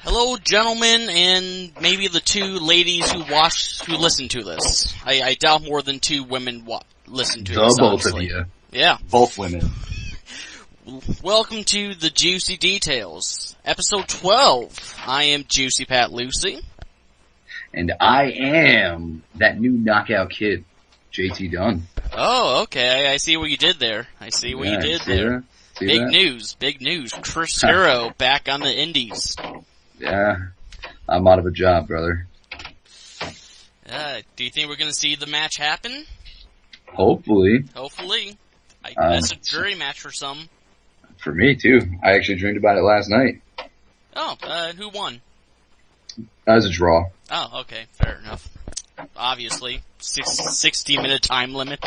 Hello, gentlemen, and maybe the two ladies who listen to this. I doubt more than two women listen to this, both honestly. of you. Yeah. Both women. Welcome to the Juicy Details, episode 12. I am Juicy Pat Lucy. And I am that new knockout kid, JT Dunn. Oh, okay, I see what you did there. Big news. Chris Hero back on the indies. Yeah, I'm out of a job, brother. Do you think we're going to see the match happen? Hopefully. That's a jury match for some. For me, too. I actually dreamed about it last night. Oh, who won? That was a draw. Oh, okay, fair enough. Obviously, 60-minute time limit.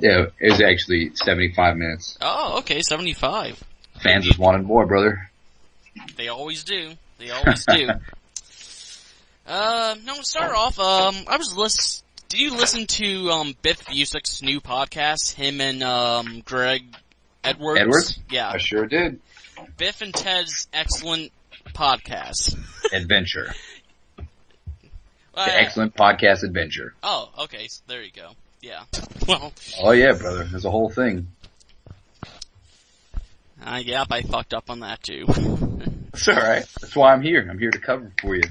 Yeah, it was actually 75 minutes. Oh, okay, 75. Fans just wanted more, brother. They always do. No, to start off, did you listen to, Biff Busick's new podcast? Him and, Greg Edwards? Edwards? Yeah. I sure did. Biff and Ted's excellent podcast. Adventure. The excellent podcast adventure. Oh, okay, so there you go. Yeah. Well. Oh yeah, brother. There's a whole thing. Yep, I fucked up on that too. It's alright. That's why I'm here. I'm here to cover for you.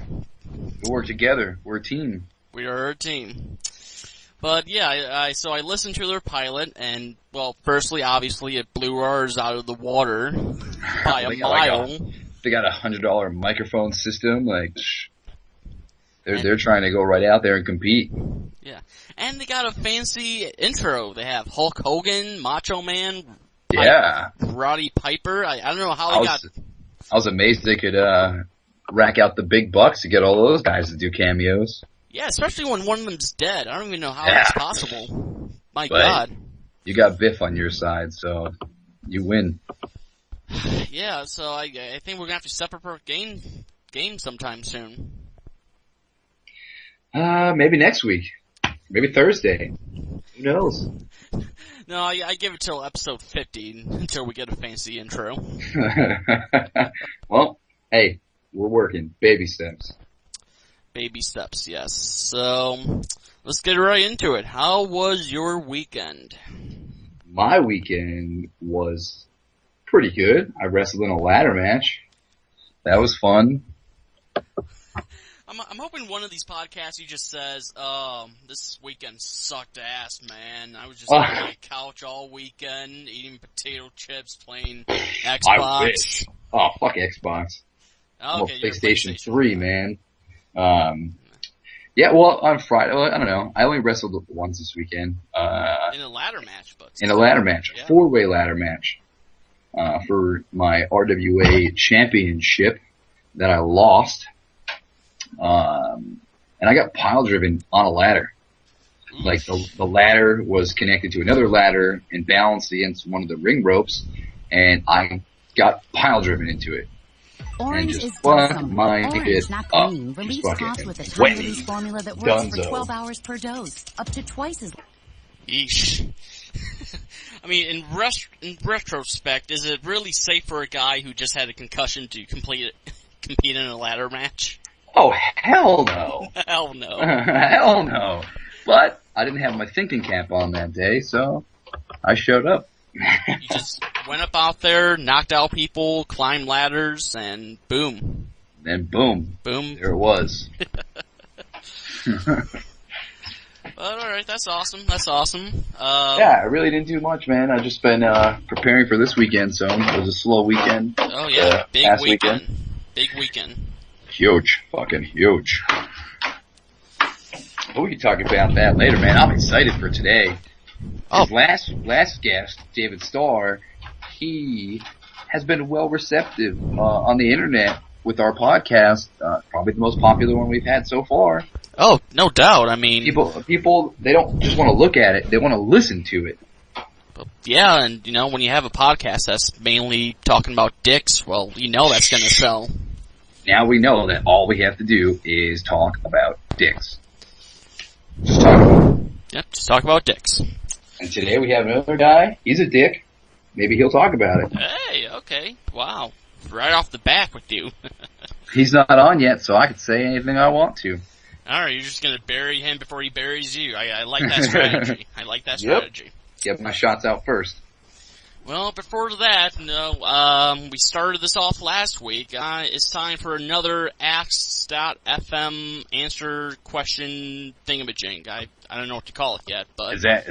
We work together. We're a team. We are a team. But yeah, so I listened to their pilot, and, well, firstly, obviously, it blew ours out of the water by a mile. They got $100 microphone system, they're trying to go right out there and compete. Yeah. And they got a fancy intro. They have Hulk Hogan, Macho Man, yeah, Roddy Piper. I don't know how they got... I was amazed they could rack out the big bucks to get all those guys to do cameos. Yeah, especially when one of them's dead. I don't even know how that's possible. My God. You got Biff on your side, so you win. Yeah, so I think we're gonna have to step up our game sometime soon. Maybe next week. Maybe Thursday. Who knows? No, I give it till episode 50 until we get a fancy intro. Well, hey, we're working. Baby steps. Baby steps, yes. So, let's get right into it. How was your weekend? My weekend was pretty good. I wrestled in a ladder match. That was fun. I'm hoping one of these podcasts he just says, this weekend sucked ass, man. I was just on my couch all weekend, eating potato chips, playing Xbox. I wish. Oh, fuck Xbox. Oh, okay, PlayStation 3, man. Yeah, well, on Friday, I don't know. I only wrestled once this weekend. In a ladder match, but... In a ladder match. A 4-way ladder match. For my RWA championship that I lost. And I got pile driven on a ladder. Like the ladder was connected to another ladder and balanced against one of the ring ropes, and I got pile driven into it. Orange and just is awesome. Orange, not green. Release cost with a time release formula that works for 12 hours per dose, up to twice as. Yeesh. I mean, in retrospect, is it really safe for a guy who just had a concussion to compete in a ladder match? Oh, hell no. Hell no. Hell no. But I didn't have my thinking cap on that day, so I showed up. You just went up out there, knocked out people, climbed ladders, and boom. And boom. Boom. There it was. But alright, that's awesome. Yeah, I really didn't do much, man. I've just been preparing for this weekend, so it was a slow weekend. Oh yeah, big weekend. Big weekend. Huge. Fucking huge. We can talk about that later, man. I'm excited for today. Oh. Last guest, David Starr, he has been well receptive on the internet with our podcast. Probably the most popular one we've had so far. Oh, no doubt. I mean, people, they don't just want to look at it; they want to listen to it. Yeah, and when you have a podcast that's mainly talking about dicks, well, that's going to sell. Now we know that all we have to do is talk about dicks. Just talk about them. Yep, just talk about dicks. And today we have another guy. He's a dick. Maybe he'll talk about it. Hey, okay. Wow. Right off the bat with you. He's not on yet, so I can say anything I want to. Alright, you're just gonna bury him before he buries you. I like that strategy. I like that strategy. Get my shots out first. Well, before that, we started this off last week. It's time for another Ask.fm answer question thingamajig. I don't know what to call it yet, but... Is that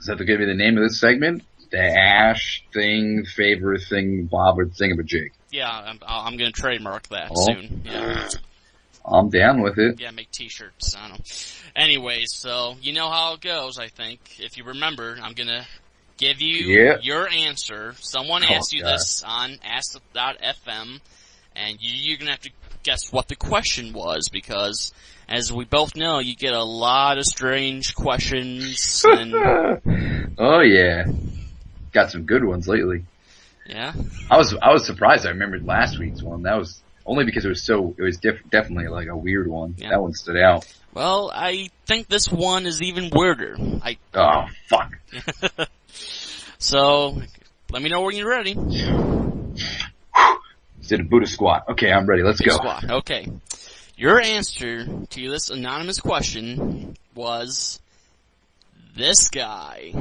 going to be the name of this segment? The Ash thing, favor thing, bobber thingamajig. Yeah, I'm gonna trademark that soon. Yeah. I'm down with it. Yeah, make t-shirts. I don't know. Anyways, so you know how it goes, I think. If you remember, I'm gonna give you your answer. Someone asked you this on Ask.fm, and you're gonna have to guess what the question was, because, as we both know, you get a lot of strange questions. And oh yeah, got some good ones lately. Yeah, I was surprised. I remembered last week's one. That was only because it was definitely like a weird one. Yeah. That one stood out. Well, I think this one is even weirder. Oh fuck. So, let me know when you're ready. Did a Buddha squat. Okay, I'm ready. Let's go. Squat. Okay. Your answer to this anonymous question was this guy.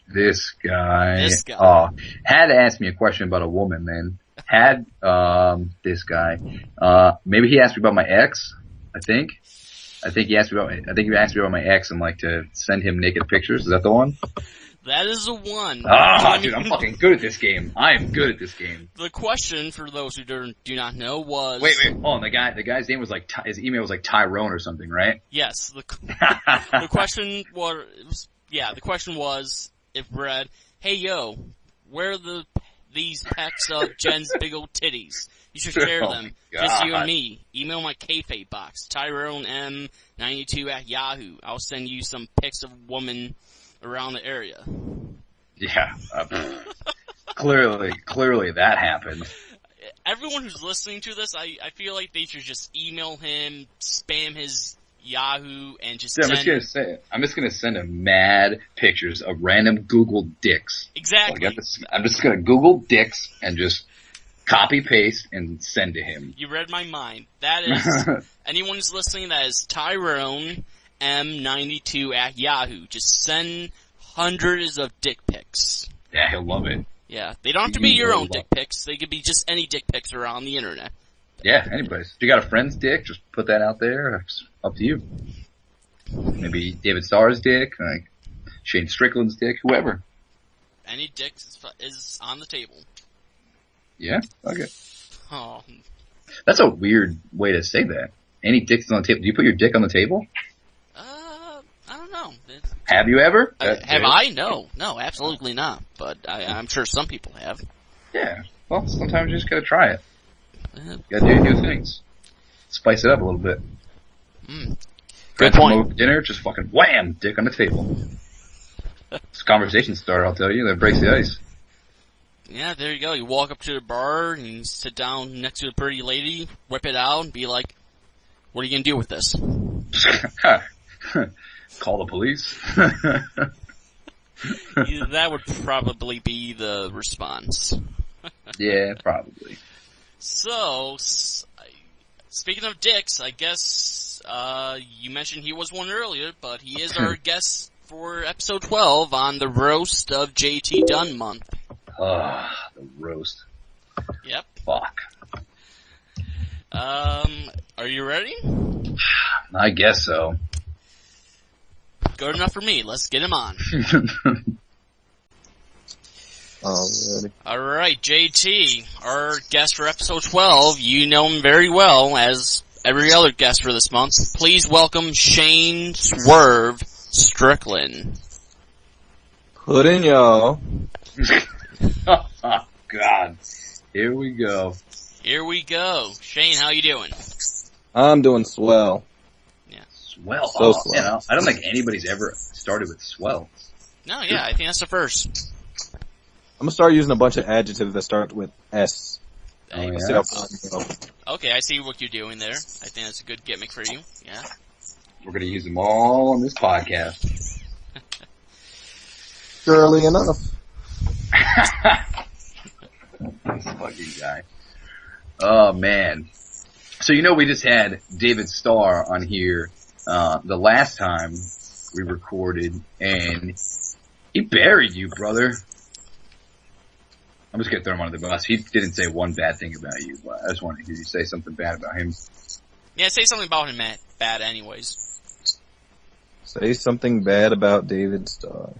This guy. Oh, had to ask me a question about a woman then. Had this guy. Maybe he asked me about my ex. I think he asked me about my ex and like to send him naked pictures. Is that the one? That is the one. Dude, I'm fucking good at this game. I am good at this game. The question, for those who do not know, was... Wait. Oh, the guy's name was like, his email was like Tyrone or something, right? Yes. The question was, the question was, it read, hey yo, where are these pecs of Jen's big old titties? You should share them. Just you and me. Email my kayfabe box, TyroneM92@Yahoo. I'll send you some pics of women around the area. Yeah. Clearly that happened. Everyone who's listening to this, I feel like they should just email him, spam his Yahoo, and just I'm just gonna send him mad pictures of random Google dicks. Exactly. Like I'm just gonna Google dicks and just copy paste and send to him. You read my mind. That is anyone who's listening. That is Tyrone M92@Yahoo. Just send hundreds of dick pics. Yeah, he'll love it. Yeah, they don't have to be your own dick pics. They could be just any dick pics around the internet. Yeah, anybody's. If you got a friend's dick, just put that out there. It's up to you. Maybe David Starr's dick, like Shane Strickland's dick, whoever. Any dick is on the table. Yeah? Okay. Oh. That's a weird way to say that. Any dick's on the table. Do you put your dick on the table? I don't know. Have you ever? Have I? No, absolutely not. But I'm sure some people have. Yeah. Well, sometimes you just gotta try it. Gotta do new things. Spice it up a little bit. Good point. Dinner, just fucking wham, dick on the table. It's a conversation starter, I'll tell you. That breaks the ice. Yeah, there you go. You walk up to the bar and you sit down next to a pretty lady, whip it out, and be like, "What are you gonna do with this?" Call the police. That would probably be the response. Yeah, probably. So, speaking of dicks, I guess you mentioned he was one earlier, but he is our guest for episode 12 on the roast of JT Dunn month. The roast. Yep. Fuck. Are you ready? I guess so. Good enough for me. Let's get him on. Alright, JT, our guest for episode 12. You know him very well, as every other guest for this month. Please welcome Shane Swerve Strickland. Put in, y'all. Oh, God. Here we go. Here we go. Shane, how you doing? I'm doing swell. Yeah. Swell? So swell. You know, I don't think anybody's ever started with swell. No, yeah, I think that's the first. I'm gonna start using a bunch of adjectives that start with S. Oh, yeah. See how far I can go. Okay, I see what you're doing there. I think that's a good gimmick for you. Yeah. We're going to use them all on this podcast. Surely enough. This fucking guy. Oh man. So we just had David Starr on here the last time we recorded, and he buried you, brother. I'm just gonna throw him under the bus. He didn't say one bad thing about you, but I just wanted to hear you say something bad about him. Yeah, say something about him, Matt. Bad, anyways. Say something bad about David Starr.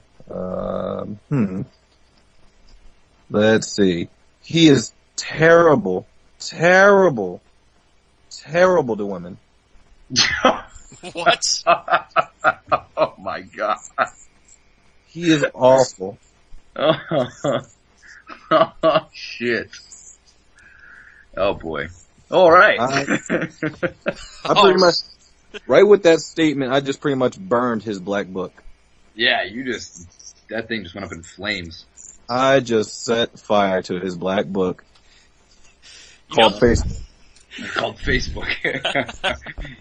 Let's see. He is terrible to women. What? Oh my god. He is awful. Oh shit. Oh boy. All right. I pretty much, right with that statement, I just pretty much burned his black book. Yeah, that thing just went up in flames. I just set fire to his black book called Facebook. Called Facebook.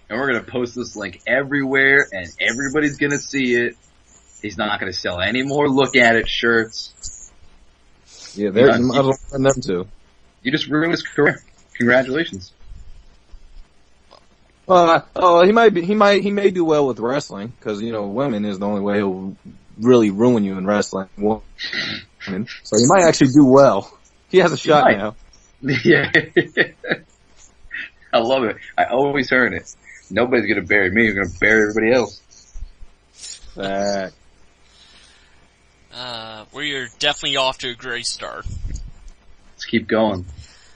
And we're going to post this link everywhere, and everybody's going to see it. He's not going to sell any more look at it shirts. Yeah, I might as well send them too. You just ruined his career. Congratulations. He may do well with wrestling, because, women is the only way he'll really ruin you in wrestling. So he might actually do well. He has a shot now. Yeah. I love it. I always heard it. Nobody's gonna bury me. You're gonna bury everybody else. We're definitely off to a great start. Let's keep going.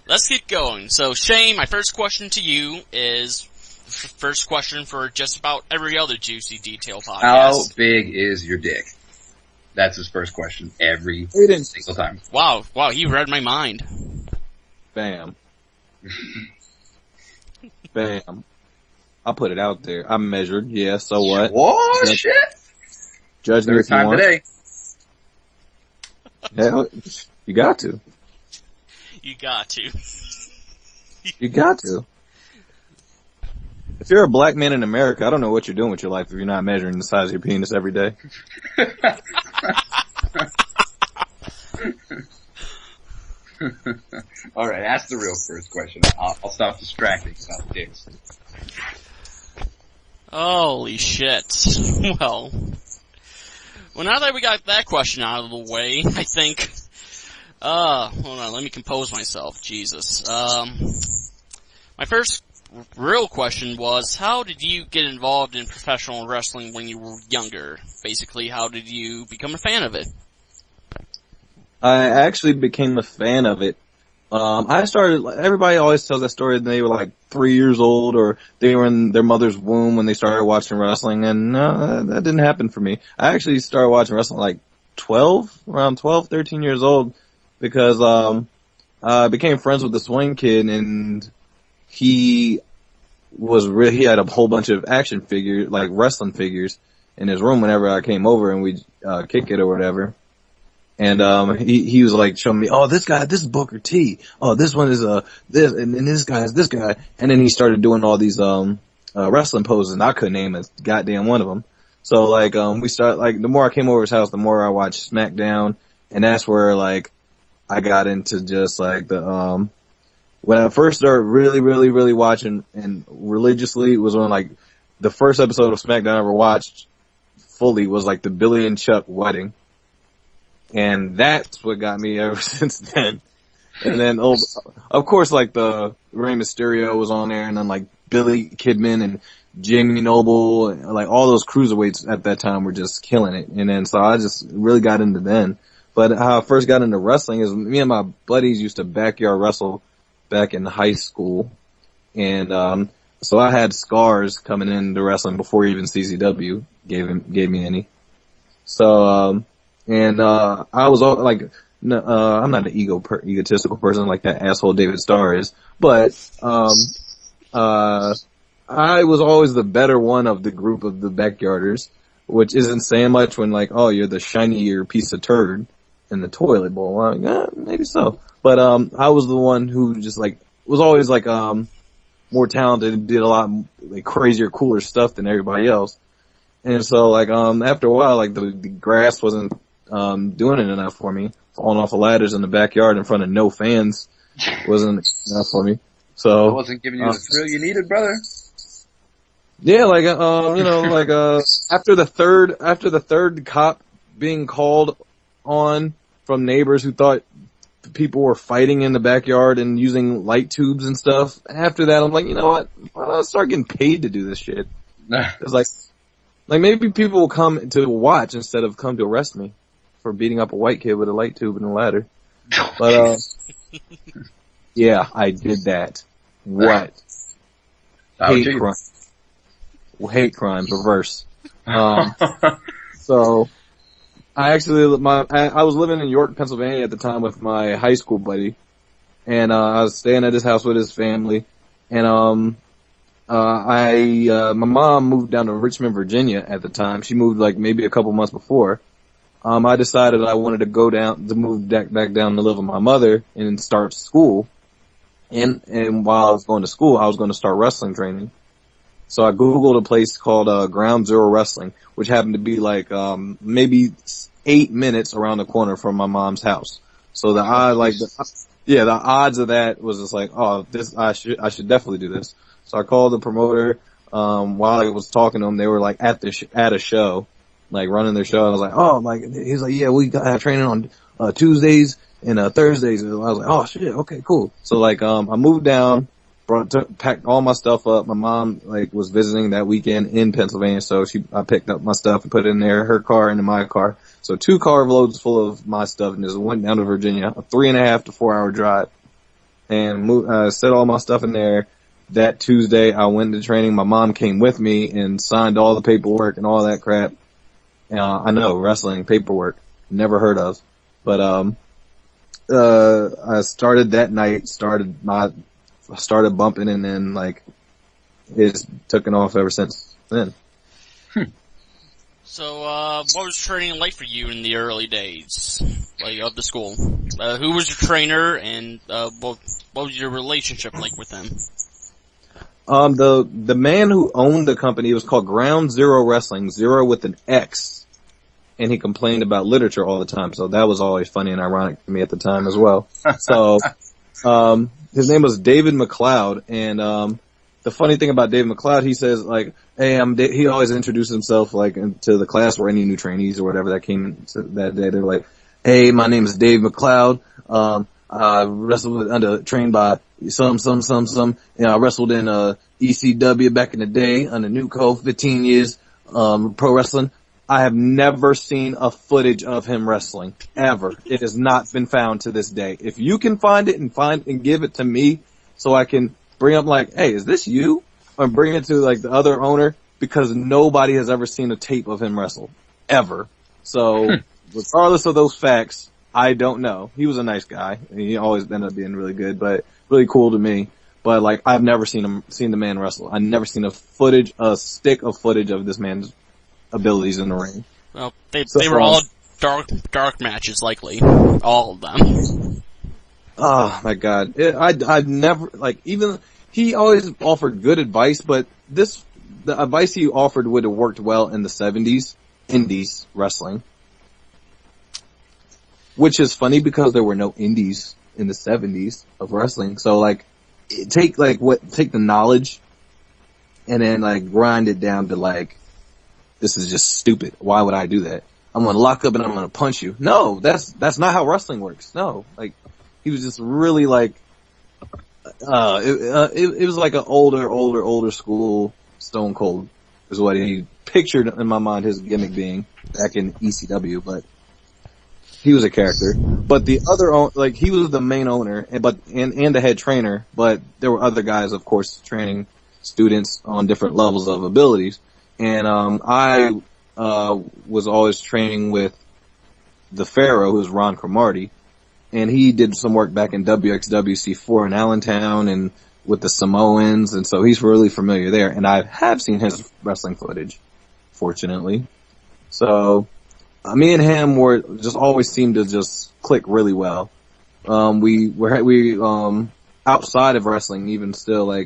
Let's keep going. So, Shane, my first question to you is first question for just about every other Juicy Detail podcast. How big is your dick? That's his first question every single time. Wow, he read my mind. Bam. Bam. I'll put it out there. I'm measured, yeah, so what? What? Shit? Judge me if you want. Today. Hell, you got to. You got to. You got to. If you're a black man in America, I don't know what you're doing with your life if you're not measuring the size of your penis every day. All right, ask the real first question. I'll stop distracting about dicks. Holy shit. Well, now that we got that question out of the way, I think, hold on, let me compose myself. Jesus. My first real question was, how did you get involved in professional wrestling when you were younger? Basically, how did you become a fan of it? I actually became a fan of it. Everybody always tells that story that they were like 3 years old or they were in their mother's womb when they started watching wrestling, and no, that didn't happen for me. I actually started watching wrestling like around 12, 13 years old, because I became friends with this one kid, and he had a whole bunch of action figures, like wrestling figures, in his room whenever I came over and we'd kick it or whatever. And he was like showing me, oh, this is Booker T. Oh, this one is this, and this guy is this guy. And then he started doing all these wrestling poses, and I couldn't name a goddamn one of them. So like we started, like, the more I came over his house, the more I watched SmackDown, and that's where like I got into just like the when I first started really watching and religiously was on, like, the first episode of SmackDown I ever watched fully was like the Billy and Chuck wedding. And that's what got me ever since then. And then, of course, like, the Rey Mysterio was on there, and then, like, Billy Kidman and Jamie Noble, and, like, all those cruiserweights at that time were just killing it. And then, so I just really got into then. But how I first got into wrestling is me and my buddies used to backyard wrestle back in high school. And, so I had scars coming into wrestling before even CZW gave me any. So, I was all like, I'm not an egotistical person like that asshole David Starr is, but, I was always the better one of the group of the backyarders, which isn't saying much when, like, oh, you're the shinier piece of turd in the toilet bowl. I'm like, maybe so. But, I was the one who just, like, was always, like, more talented, did a lot, like, crazier, cooler stuff than everybody else. And so, like, after a while, like, the grass wasn't doing it enough for me. Falling off the ladders in the backyard in front of no fans wasn't enough for me. So I wasn't giving you the thrill you needed, brother. Yeah, like after the third cop being called on from neighbors who thought people were fighting in the backyard and using light tubes and stuff. After that, I'm like, you know what? Why don't I start getting paid to do this shit? It's like maybe people will come to watch instead of come to arrest me for beating up a white kid with a light tube and a ladder. But yeah, I did that. What? Hate crime, reverse. So I was living in York, Pennsylvania at the time with my high school buddy, and I was staying at his house with his family, and my mom moved down to Richmond, Virginia at the time. She moved like maybe a couple months before. I decided I wanted to move back down to live with my mother and start school. And while I was going to school, I was going to start wrestling training. So I Googled a place called Ground Zero Wrestling, which happened to be like maybe 8 minutes around the corner from my mom's house. So the odds of that was just like, oh, I should definitely do this. So I called the promoter. While I was talking to them, they were like at a show, like running their show. I was like, oh, like he's like, yeah, we got training on Tuesdays and Thursdays. And I was like, oh shit, okay, cool. So like I moved down. Packed all my stuff up. My mom was visiting that weekend in Pennsylvania, so I picked up my stuff and put it in her car and in my car. So 2 car loads full of my stuff and just went down to Virginia, a 3.5 to 4 hour drive, and set all my stuff in there. That Tuesday I went to training. My mom came with me and signed all the paperwork and all that crap. I know, wrestling paperwork, never heard of, but I started that night. I started bumping, and then it's taken off ever since then. So, what was training like for you in the early days, of the school? Who was your trainer, and what was your relationship like with him? The man who owned the company was called Ground Zero Wrestling, zero with an X, and he complained about literature all the time. So that was always funny and ironic to me at the time as well. So, his name was David McLeod, and the funny thing about David McLeod, he says hey, he always introduced himself into the class or any new trainees or whatever that came to that day. They're like, hey, my name is Dave McLeod. I wrestled trained by some. I wrestled in ECW back in the day under Nuco, 15 years pro wrestling. I have never seen a footage of him wrestling, ever. It has not been found to this day. If you can find it and give it to me so I can bring up hey, is this you? Or bring it to the other owner, because nobody has ever seen a tape of him wrestle. Ever. So, regardless of those facts, I don't know. He was a nice guy. He always ended up being really good, but really cool to me. But I've never seen the man wrestle. I've never seen a stick of footage of this man's abilities in the ring. Well, they were all dark matches, likely. All of them. Oh my god. I've never, even, he always offered good advice, but the advice he offered would have worked well in the 70s, indies wrestling. Which is funny because there were no indies in the 70s of wrestling. So take the knowledge and then grind it down to this is just stupid. Why would I do that? I'm gonna lock up and I'm gonna punch you. No, that's not how wrestling works. No, he was just really it was like an older school Stone Cold is what he pictured in my mind his gimmick being back in ECW, but he was a character. But the other he was the main owner and the head trainer, but there were other guys, of course, training students on different levels of abilities. And I was always training with the Pharaoh, who's Ron Cromartie, and he did some work back in WXWC4 in Allentown and with the Samoans, and so he's really familiar there. And I have seen his wrestling footage, fortunately. So me and him always seemed to just click really well. We outside of wrestling, even still,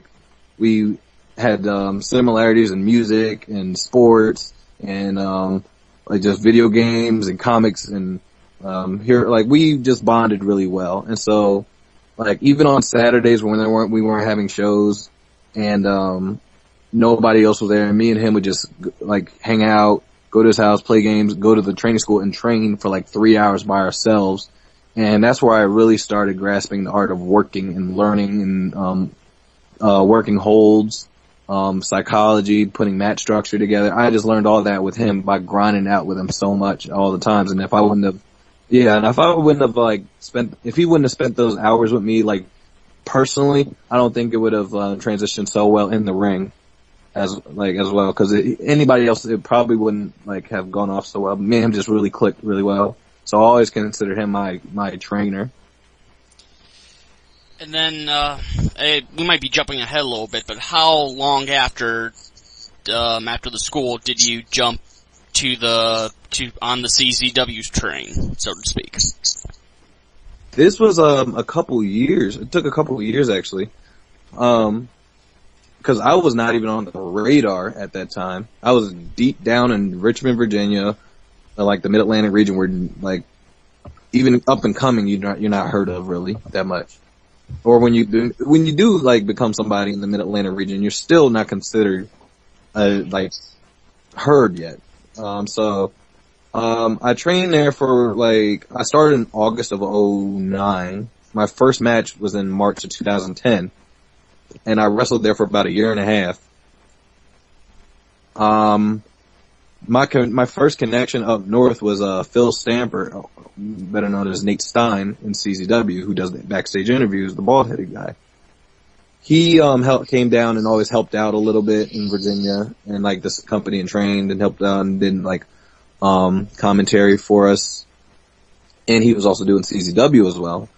we had similarities in music and sports and just video games and comics and we just bonded really well. And so Like, even on Saturdays when we weren't having shows and, nobody else was there, and me and him would just, like, hang out, go to his house, play games, go to the training school and train for like 3 hours by ourselves. And that's where I really started grasping the art of working and learning and, working holds, psychology, putting match structure together. I just learned all that with him by grinding out with him so much all the times. And if I wouldn't have, if he wouldn't have spent those hours with me, like, personally, I don't think it would have transitioned so well in the ring as well. Because anybody else, it probably wouldn't, like, have gone off so well. Me and him just really clicked really well. So I always considered him my trainer. And then, we might be jumping ahead a little bit, but how long after the school did you jump on the CZW's train, so to speak? This was a couple years. It took a couple of years, actually, because I was not even on the radar at that time. I was deep down in Richmond, Virginia, like the Mid-Atlantic region, where, like, even up and coming, you're not heard of really that much. Or when you do like become somebody in the Mid-Atlantic region, you're still not considered like heard yet. So I trained there for, like, I started in August of 2009. My first match was in March of 2010, and I wrestled there for about a year and a half. My first connection up north was Phil Stamper, better known as Nate Stein in CZW, who does the backstage interviews, the bald-headed guy. He came down and always helped out a little bit in Virginia, and, like, this company, and trained and helped out and did, like, commentary for us. And he was also doing CZW as well.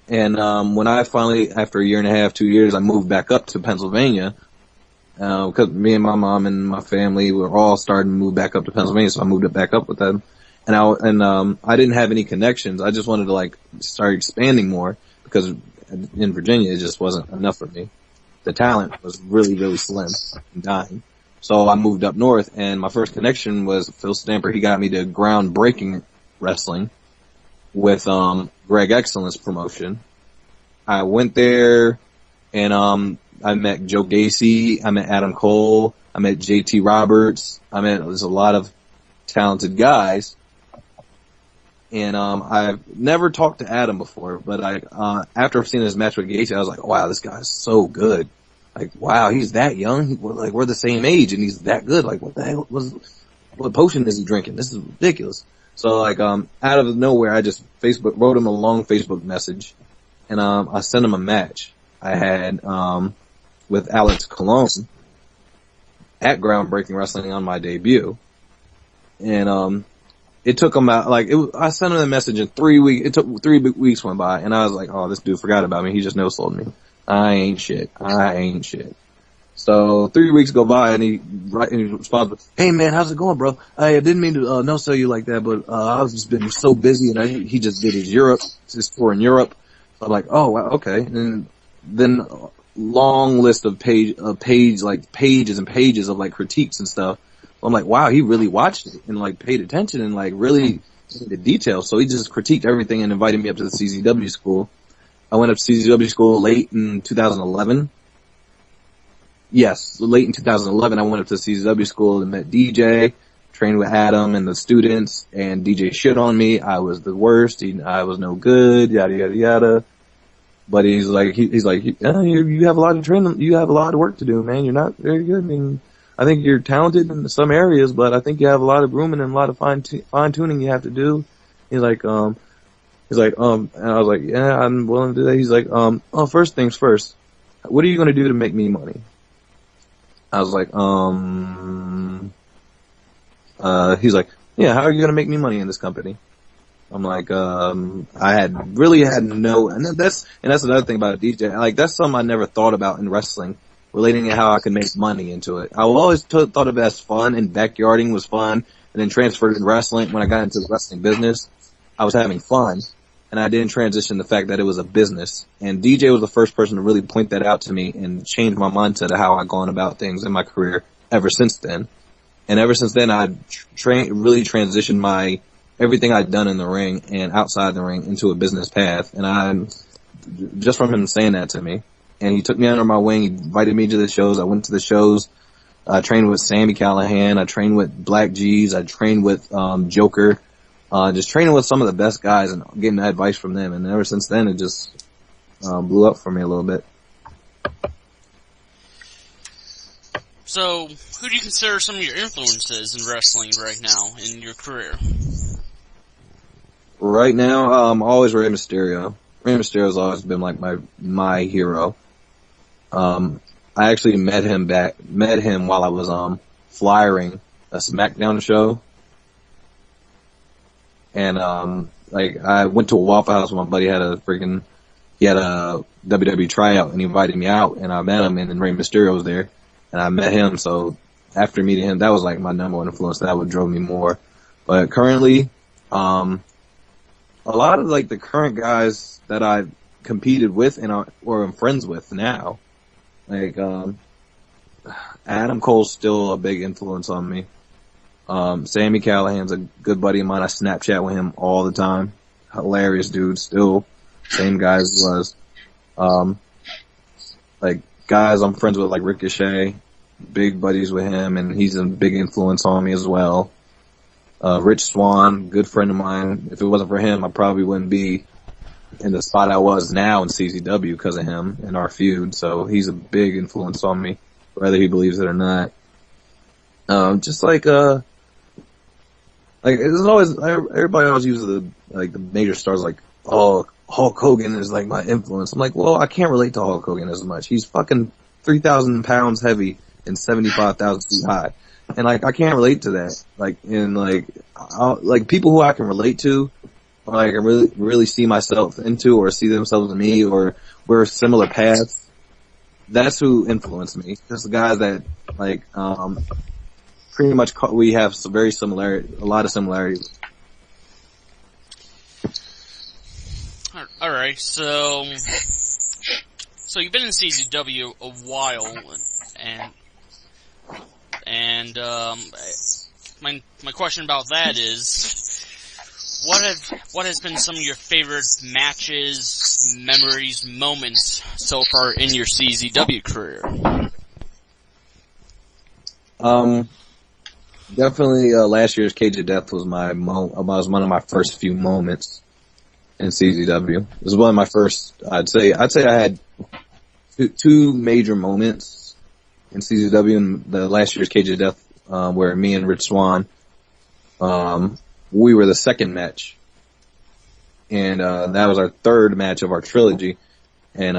And when I finally, after a year and a half, 2 years, I moved back up to Pennsylvania, because me and my mom and my family were all starting to move back up to Pennsylvania, so I moved back up with them. And I didn't have any connections. I just wanted to, like, start expanding more, because in Virginia it just wasn't enough for me. The talent was really, really slim and dying. So I moved up north, and my first connection was Phil Stamper. He got me to groundbreaking wrestling with Greg Excellence promotion. I went there, and I met Joe Gacy, I met Adam Cole, I met JT Roberts, there's a lot of talented guys. And I've never talked to Adam before, but after seeing his match with Gacy, I was like, oh, wow, this guy's so good. Like, wow, he's that young. We're the same age, and he's that good. Like, what the hell what potion is he drinking? This is ridiculous. So, like, out of nowhere, I just wrote him a long Facebook message, and I sent him a match I had with Alex Colon at Groundbreaking Wrestling on my debut. And it took him out, like, I sent him a message in 3 weeks. It took 3 weeks went by, and I was like, oh, this dude forgot about me. He just no-sold me. I ain't shit. So 3 weeks go by, and he responds with, hey man, how's it going, bro? I didn't mean to no-sell you like that, but I was just been so busy, and he just did his tour in Europe. So I'm like, oh, wow, okay. And then long list of pages and pages of, like, critiques and stuff. I'm like, wow, he really watched it and, like, paid attention and, like, really the details. So he just critiqued everything and invited me up to the CZW school. I went up to CZW school late in 2011. Yes, late in 2011, I went up to CZW school and met DJ, trained with Adam and the students, and DJ shit on me. I was the worst. I was no good, yada, yada, yada. But he's like, yeah, you have a lot of training, you have a lot of work to do, man. You're not very good. I mean, I think you're talented in some areas, but I think you have a lot of grooming and a lot of fine tuning you have to do. He's like, and I was like, yeah, I'm willing to do that. He's like, oh, first things first, what are you going to do to make me money? I was like, he's like, yeah, how are you going to make me money in this company? I'm like, I had no, and that's another thing about a DJ. Like, that's something I never thought about in wrestling, relating to how I could make money into it. I always thought of it as fun, and backyarding was fun, and then transferred to wrestling. When I got into the wrestling business, I was having fun, and I didn't transition the fact that it was a business. And DJ was the first person to really point that out to me and change my mindset of how I've gone about things in my career ever since then. And ever since then, I really transitioned everything I'd done in the ring and outside the ring into a business path. And I'm just from him saying that to me. And he took me under my wing. He invited me to the shows. I went to the shows. I trained with Sami Callihan. I trained with Black G's. I trained with Joker. Just training with some of the best guys and getting advice from them. And ever since then, it just blew up for me a little bit. So, who do you consider some of your influences in wrestling right now in your career? Right now, always Rey Mysterio. Rey Mysterio's always been like my hero. I actually met him while I was flyering a SmackDown show. And I went to a Waffle House when my buddy had a WWE tryout, and he invited me out, and I met him, and then Rey Mysterio was there, and I met him. So after meeting him, that was like my number one influence. That would drove me more. But currently, a lot of like the current guys that I've competed with or am friends with now, like Adam Cole's still a big influence on me. Sami Callihan's a good buddy of mine. I Snapchat with him all the time. Hilarious dude, still same guy as he was. Like guys I'm friends with, like Ricochet, big buddies with him, and he's a big influence on me as well. Rich Swann, good friend of mine. If it wasn't for him, I probably wouldn't be in the spot I was now in CZW because of him and our feud. So he's a big influence on me, whether he believes it or not. Just like it's always, everybody always uses the major stars like, oh, Hulk Hogan is like my influence. I'm like, well, I can't relate to Hulk Hogan as much. He's fucking 3,000 pounds heavy and 75,000 feet high. And like, I can't relate to that. Like, like people who I can relate to, or like I really see myself into, or see themselves in me, or we're similar paths. That's who influenced me. Just the guys that like, pretty much we have a lot of similarities. All right, so you've been in CZW a while, and my question about that is, what has been some of your favorite matches, memories, moments so far in your CZW career? Definitely last year's Cage of Death was one of my first few moments in CZW. It was one of my first. I'd say I had two major moments in CZW in the last year's Cage of Death, where me and Rich Swann, we were the second match, and that was our third match of our trilogy, and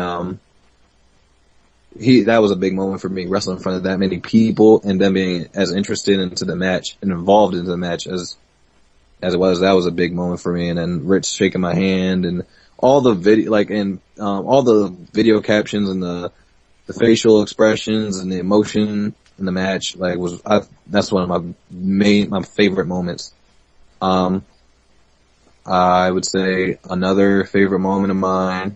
that was a big moment for me, wrestling in front of that many people and them being as interested into the match and involved into the match as it was. That was a big moment for me. And then Rich shaking my hand and all the video, all the video captions and the facial expressions and the emotion in the match, that's one of my favorite moments. I would say another favorite moment of mine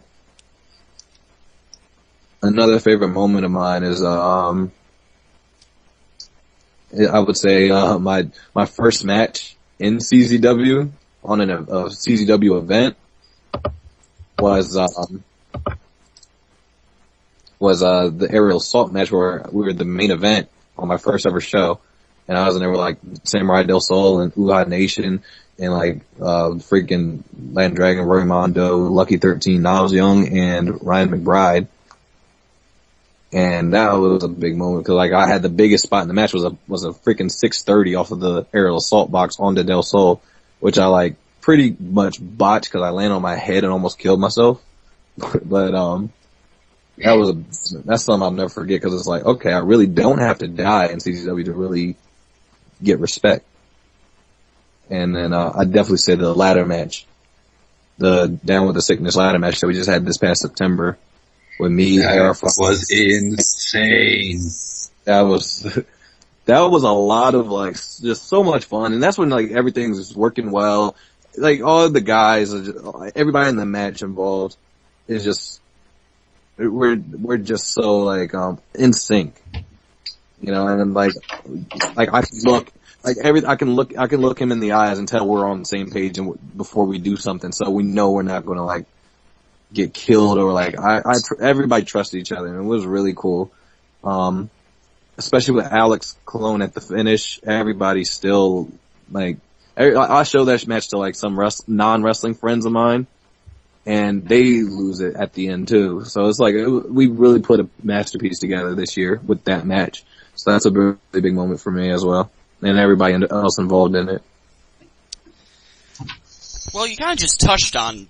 is, I would say, my first match in CZW on a CZW event was the aerial assault match where we were the main event on my first ever show. And I was in there with like Samurai Del Sol and Uhaa Nation and freaking Land Dragon, Roy Mondo, Lucky 13, Niles Young, and Ryan McBride. And that was a big moment because I had the biggest spot in the match was a freaking 630 off of the aerial assault box onto Del Sol, which I pretty much botched because I landed on my head and almost killed myself. But that's something I'll never forget because it's like, okay, I really don't have to die in CZW to really get respect. And then I'd definitely say the ladder match, the Down with the Sickness ladder match that we just had this past September. With me, that was insane. That was a lot of just so much fun, and that's when everything's just working well. All the guys, everybody in the match involved is just we're just so in sync, And I can look him in the eyes and tell we're on the same page and before we do something, so we know we're not going to get killed or like everybody trusted each other, and it was really cool. Especially with Alex Colon at the finish, everybody still like. I show that match to like some non-wrestling friends of mine, and they lose it at the end too. So it's like we really put a masterpiece together this year with that match. So that's a really big moment for me as well, and everybody else involved in it. Well, you kind of just touched on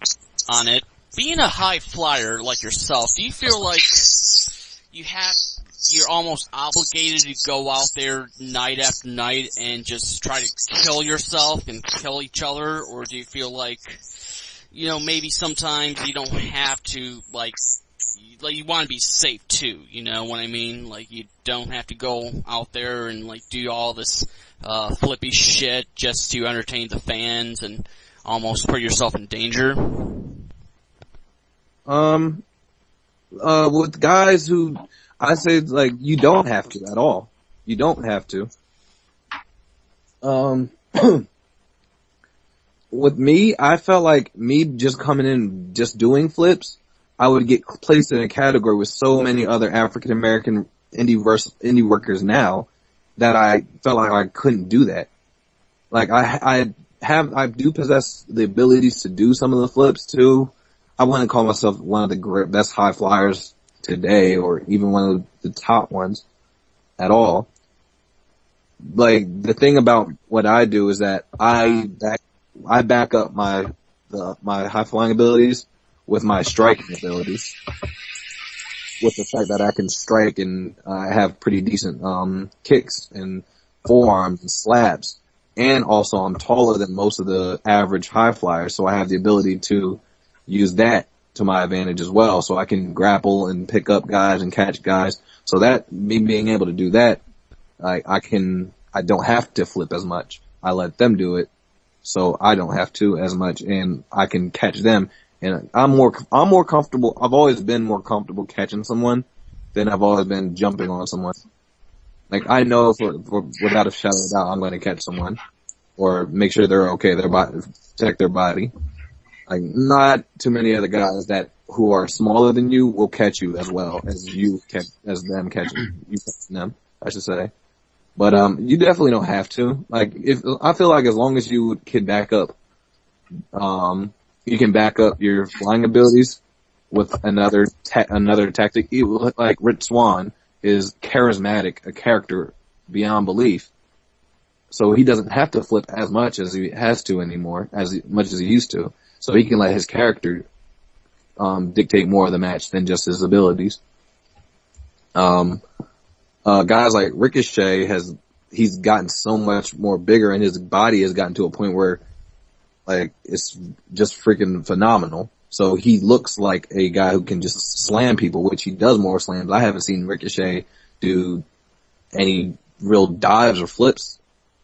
it. Being a high flyer like yourself, do you feel like you're almost obligated to go out there night after night and just try to kill yourself and kill each other? Or do you feel like, maybe sometimes you don't have to, like you want to be safe too, you know what I mean? Like, you don't have to go out there and, like, do all this, flippy shit just to entertain the fans and almost put yourself in danger? With guys who, I say, like, you don't have to at all. You don't have to. With me, I felt like me just coming in, just doing flips, I would get placed in a category with so many other African American indie workers now that I felt like I couldn't do that. Like, I do possess the abilities to do some of the flips too. I wouldn't call myself one of the best high flyers today, or even one of the top ones at all. Like, the thing about what I do is that I back up my high flying abilities with my striking abilities. With the fact that I can strike and I have pretty decent kicks and forearms and slabs. And also I'm taller than most of the average high flyers, so I have the ability to use that to my advantage as well. So I can grapple and pick up guys and catch guys. So that, me being able to do that, I don't have to flip as much. I let them do it, so I don't have to as much, and I can catch them. And I'm more comfortable. I've always been more comfortable catching someone than I've always been jumping on someone. Like, I know without a shadow of a doubt, I'm going to catch someone or make sure they're okay, protect their body. Like, not too many other guys who are smaller than you will catch you as well as them catching them, I should say. But you definitely don't have to. Like, I feel like as long as you can back up, you can back up your flying abilities with another tactic. Like Rich Swann is charismatic, a character beyond belief. So he doesn't have to flip as much as he has to anymore, as much as he used to. So he can let his character dictate more of the match than just his abilities. Guys like Ricochet he's gotten so much more bigger, and his body has gotten to a point where, like, it's just freaking phenomenal. So he looks like a guy who can just slam people, which he does more slams. I haven't seen Ricochet do any real dives or flips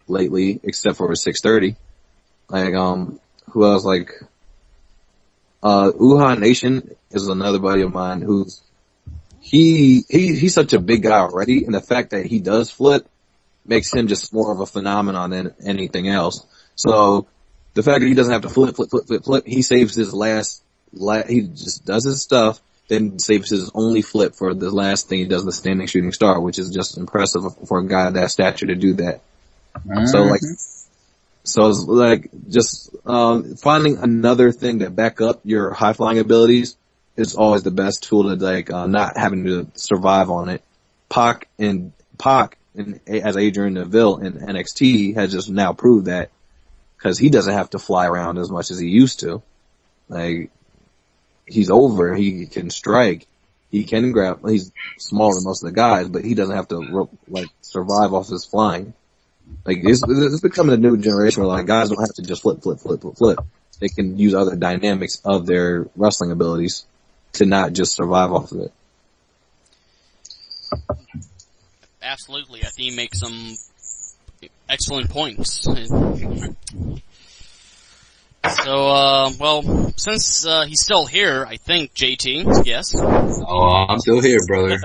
lately, except for a 630. Like, who else? Like, Uha Nation is another buddy of mine who's, he's such a big guy already, and the fact that he does flip makes him just more of a phenomenon than anything else. So, the fact that he doesn't have to flip, he saves his he just does his stuff, then saves his only flip for the last thing he does, the standing shooting star, which is just impressive for a guy of that stature to do that. Mm-hmm. So it's like, just, finding another thing to back up your high flying abilities is always the best tool to, like, not having to survive on it. Pac as Adrian Neville in NXT has just now proved that, because he doesn't have to fly around as much as he used to. Like, he's over, he can strike, he can grab, he's smaller than most of the guys, but he doesn't have to, like, survive off his flying. Like, it's becoming a new generation where, like, guys don't have to just flip. They can use other dynamics of their wrestling abilities to not just survive off of it. Absolutely. I think you make some excellent points. So, well, since he's still here, I think, JT, yes? Oh, I'm still here, brother.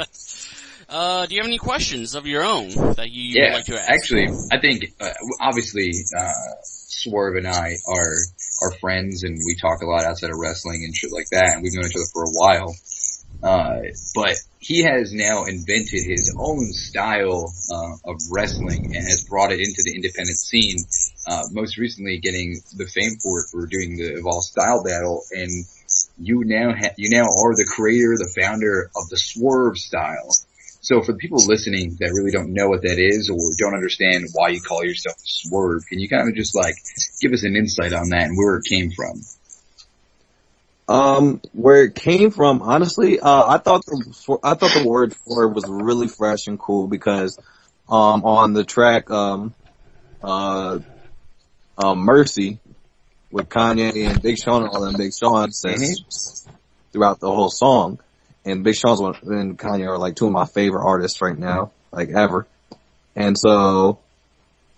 Do you have any questions of your own that you would like to ask? Actually, I think, obviously, Swerve and I are friends, and we talk a lot outside of wrestling and shit like that, and we've known each other for a while. But he has now invented his own style of wrestling and has brought it into the independent scene. Most recently, getting the fame for it for doing the Evolve Style Battle, and you now are the creator, the founder of the Swerve style. So for the people listening that really don't know what that is or don't understand why you call yourself Swerve, can you kind of just like give us an insight on that and where it came from? Where it came from, honestly, I thought the word Swerve was really fresh and cool because, on the track, Mercy with Kanye and Big Sean and all them, Big Sean says throughout the whole song, and Big Sean's and Kanye are like two of my favorite artists right now, like ever. And so,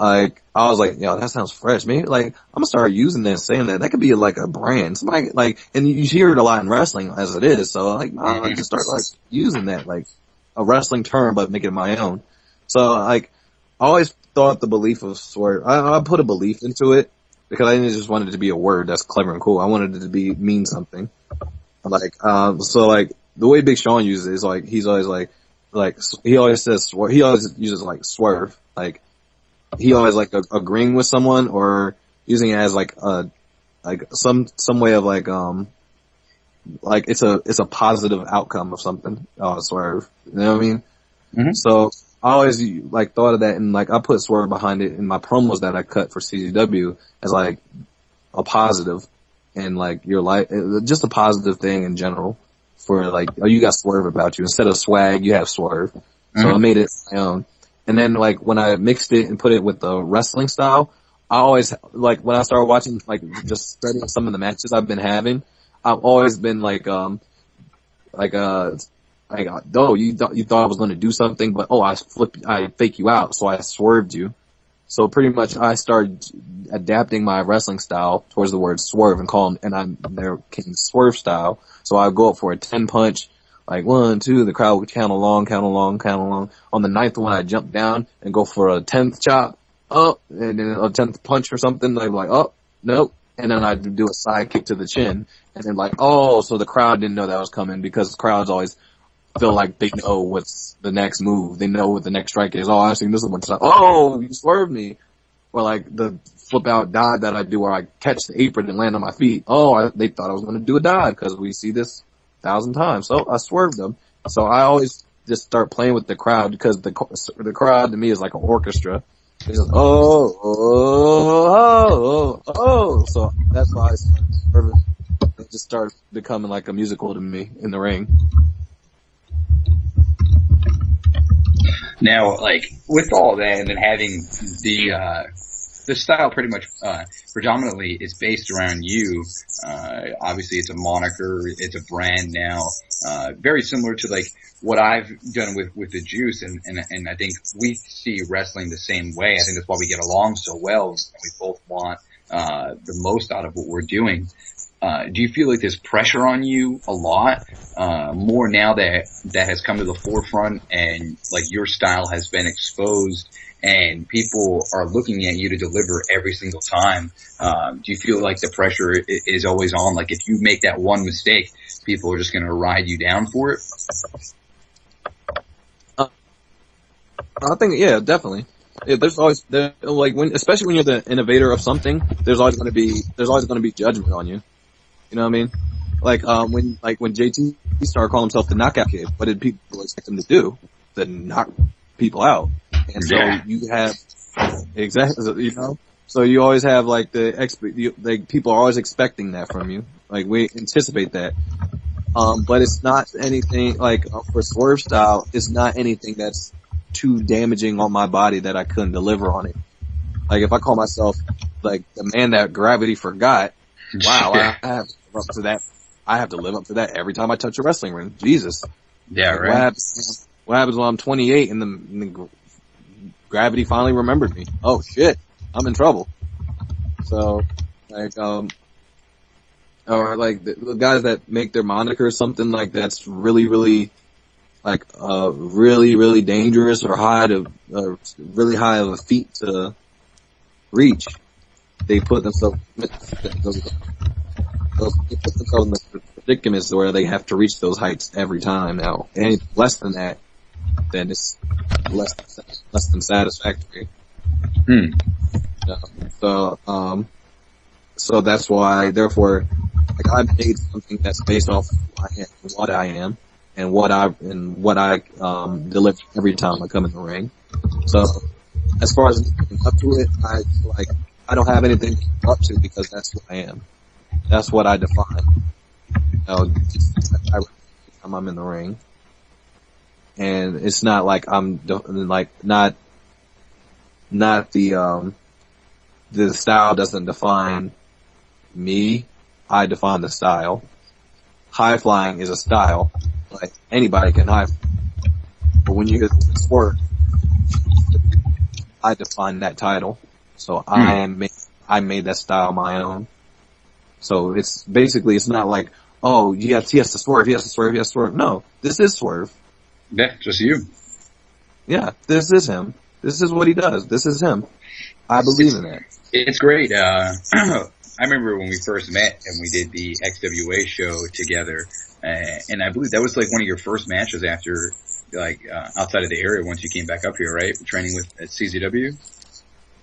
like, I was like, yo, that sounds fresh. Maybe, like, I'm gonna start using that, saying that. That could be like a brand. Somebody, like, and you hear it a lot in wrestling as it is. So, like, I just start, like, using that, like, a wrestling term, but make it my own. So, like, I always thought the belief of Swerve, I put a belief into it because I didn't just want it to be a word that's clever and cool. I wanted it to mean something. Like, so, like, the way Big Sean uses it is, like, he's always, like, he always says, he always uses, like, swerve. Like, he always like agreeing with someone or using it as like some way of like it's a positive outcome of something. Swerve. You know what I mean? Mm-hmm. So I always like thought of that, and like I put Swerve behind it in my promos that I cut for CZW as like a positive and like your life, just a positive thing in general for like, oh, you got Swerve about you. Instead of swag, you have Swerve. So I made it my own. And then, like, when I mixed it and put it with the wrestling style, I always, like, when I started watching, like, just studying some of the matches I've been having, I've always been like, oh, you thought I was going to do something, but, oh, I fake you out, so I swerved you. So pretty much I started adapting my wrestling style towards the word swerve and there came swerve style. So I go up for a 10 punch. Like 1, 2, the crowd would count along. On the 9th one, I jump down and go for a 10th chop, and then a 10th punch or something. They'd be like, oh, nope. And then I'd do a side kick to the chin. And then like, oh, so the crowd didn't know that was coming because crowds always feel like they know what's the next move. They know what the next strike is. Oh, I've seen this one. Oh, you swerved me. Or like the flip out dive that I do where I catch the apron and land on my feet. Oh, they thought I was going to do a dive because we see this 1,000 times. So I swerved them. So I always just start playing with the crowd because the crowd to me is like an orchestra. It's just, oh. So that's why I started swerving. It just started becoming like a musical to me in the ring. Now, like, with all that and then having the style pretty much predominantly is based around you. Obviously, it's a moniker, it's a brand now. Very similar to like what I've done with the Juice, and I think we see wrestling the same way. I think that's why we get along so well. And we both want the most out of what we're doing. Do you feel like there's pressure on you a lot more now that has come to the forefront and like your style has been exposed? And people are looking at you to deliver every single time. Do you feel like the pressure is always on? Like if you make that one mistake, people are just going to ride you down for it? I think, yeah, definitely. Yeah, especially when you're the innovator of something, there's always going to be judgment on you. You know what I mean? Like, when JT Starr called himself the knockout kid, what did people expect him to do? To knock people out. And so you have, exactly, you know, so you always have like people are always expecting that from you. Like we anticipate that. But it's not anything like for Swerve style, it's not anything that's too damaging on my body that I couldn't deliver on it. Like if I call myself like the man that gravity forgot, wow, I have to live up to that. I have to live up to that every time I touch a wrestling ring. Jesus. Yeah, right. What happens when I'm 28 and the gravity finally remembered me? Oh shit, I'm in trouble. So, like, or like the guys that make their moniker something like that's really, really, like, really, really dangerous or really high of a feat to reach. they put themselves they put themselves in the predicaments where they have to reach those heights every time. Now, any less than that, then it's less than satisfactory. So that's why, therefore, like, I made something that's based off who I am, what I am, and what I deliver every time I come in the ring. So, as far as living up to it, I don't have anything to live up to because that's who I am. That's what I define. Every time I'm in the ring, and it's not like I'm not the style doesn't define me. I define the style. High flying is a style. Like, anybody can high fly. But when you hear the sport, I define that title. So I made that style my own. So it's basically, it's not like, oh, he has to swerve, he has to swerve, he has to swerve. No, this is Swerve. Yeah, just you. Yeah, this is him. This is what he does. This is him. I believe in that. It's great. I remember when we first met and we did the XWA show together, and I believe that was like one of your first matches after, outside of the area once you came back up here, right? Training at CZW?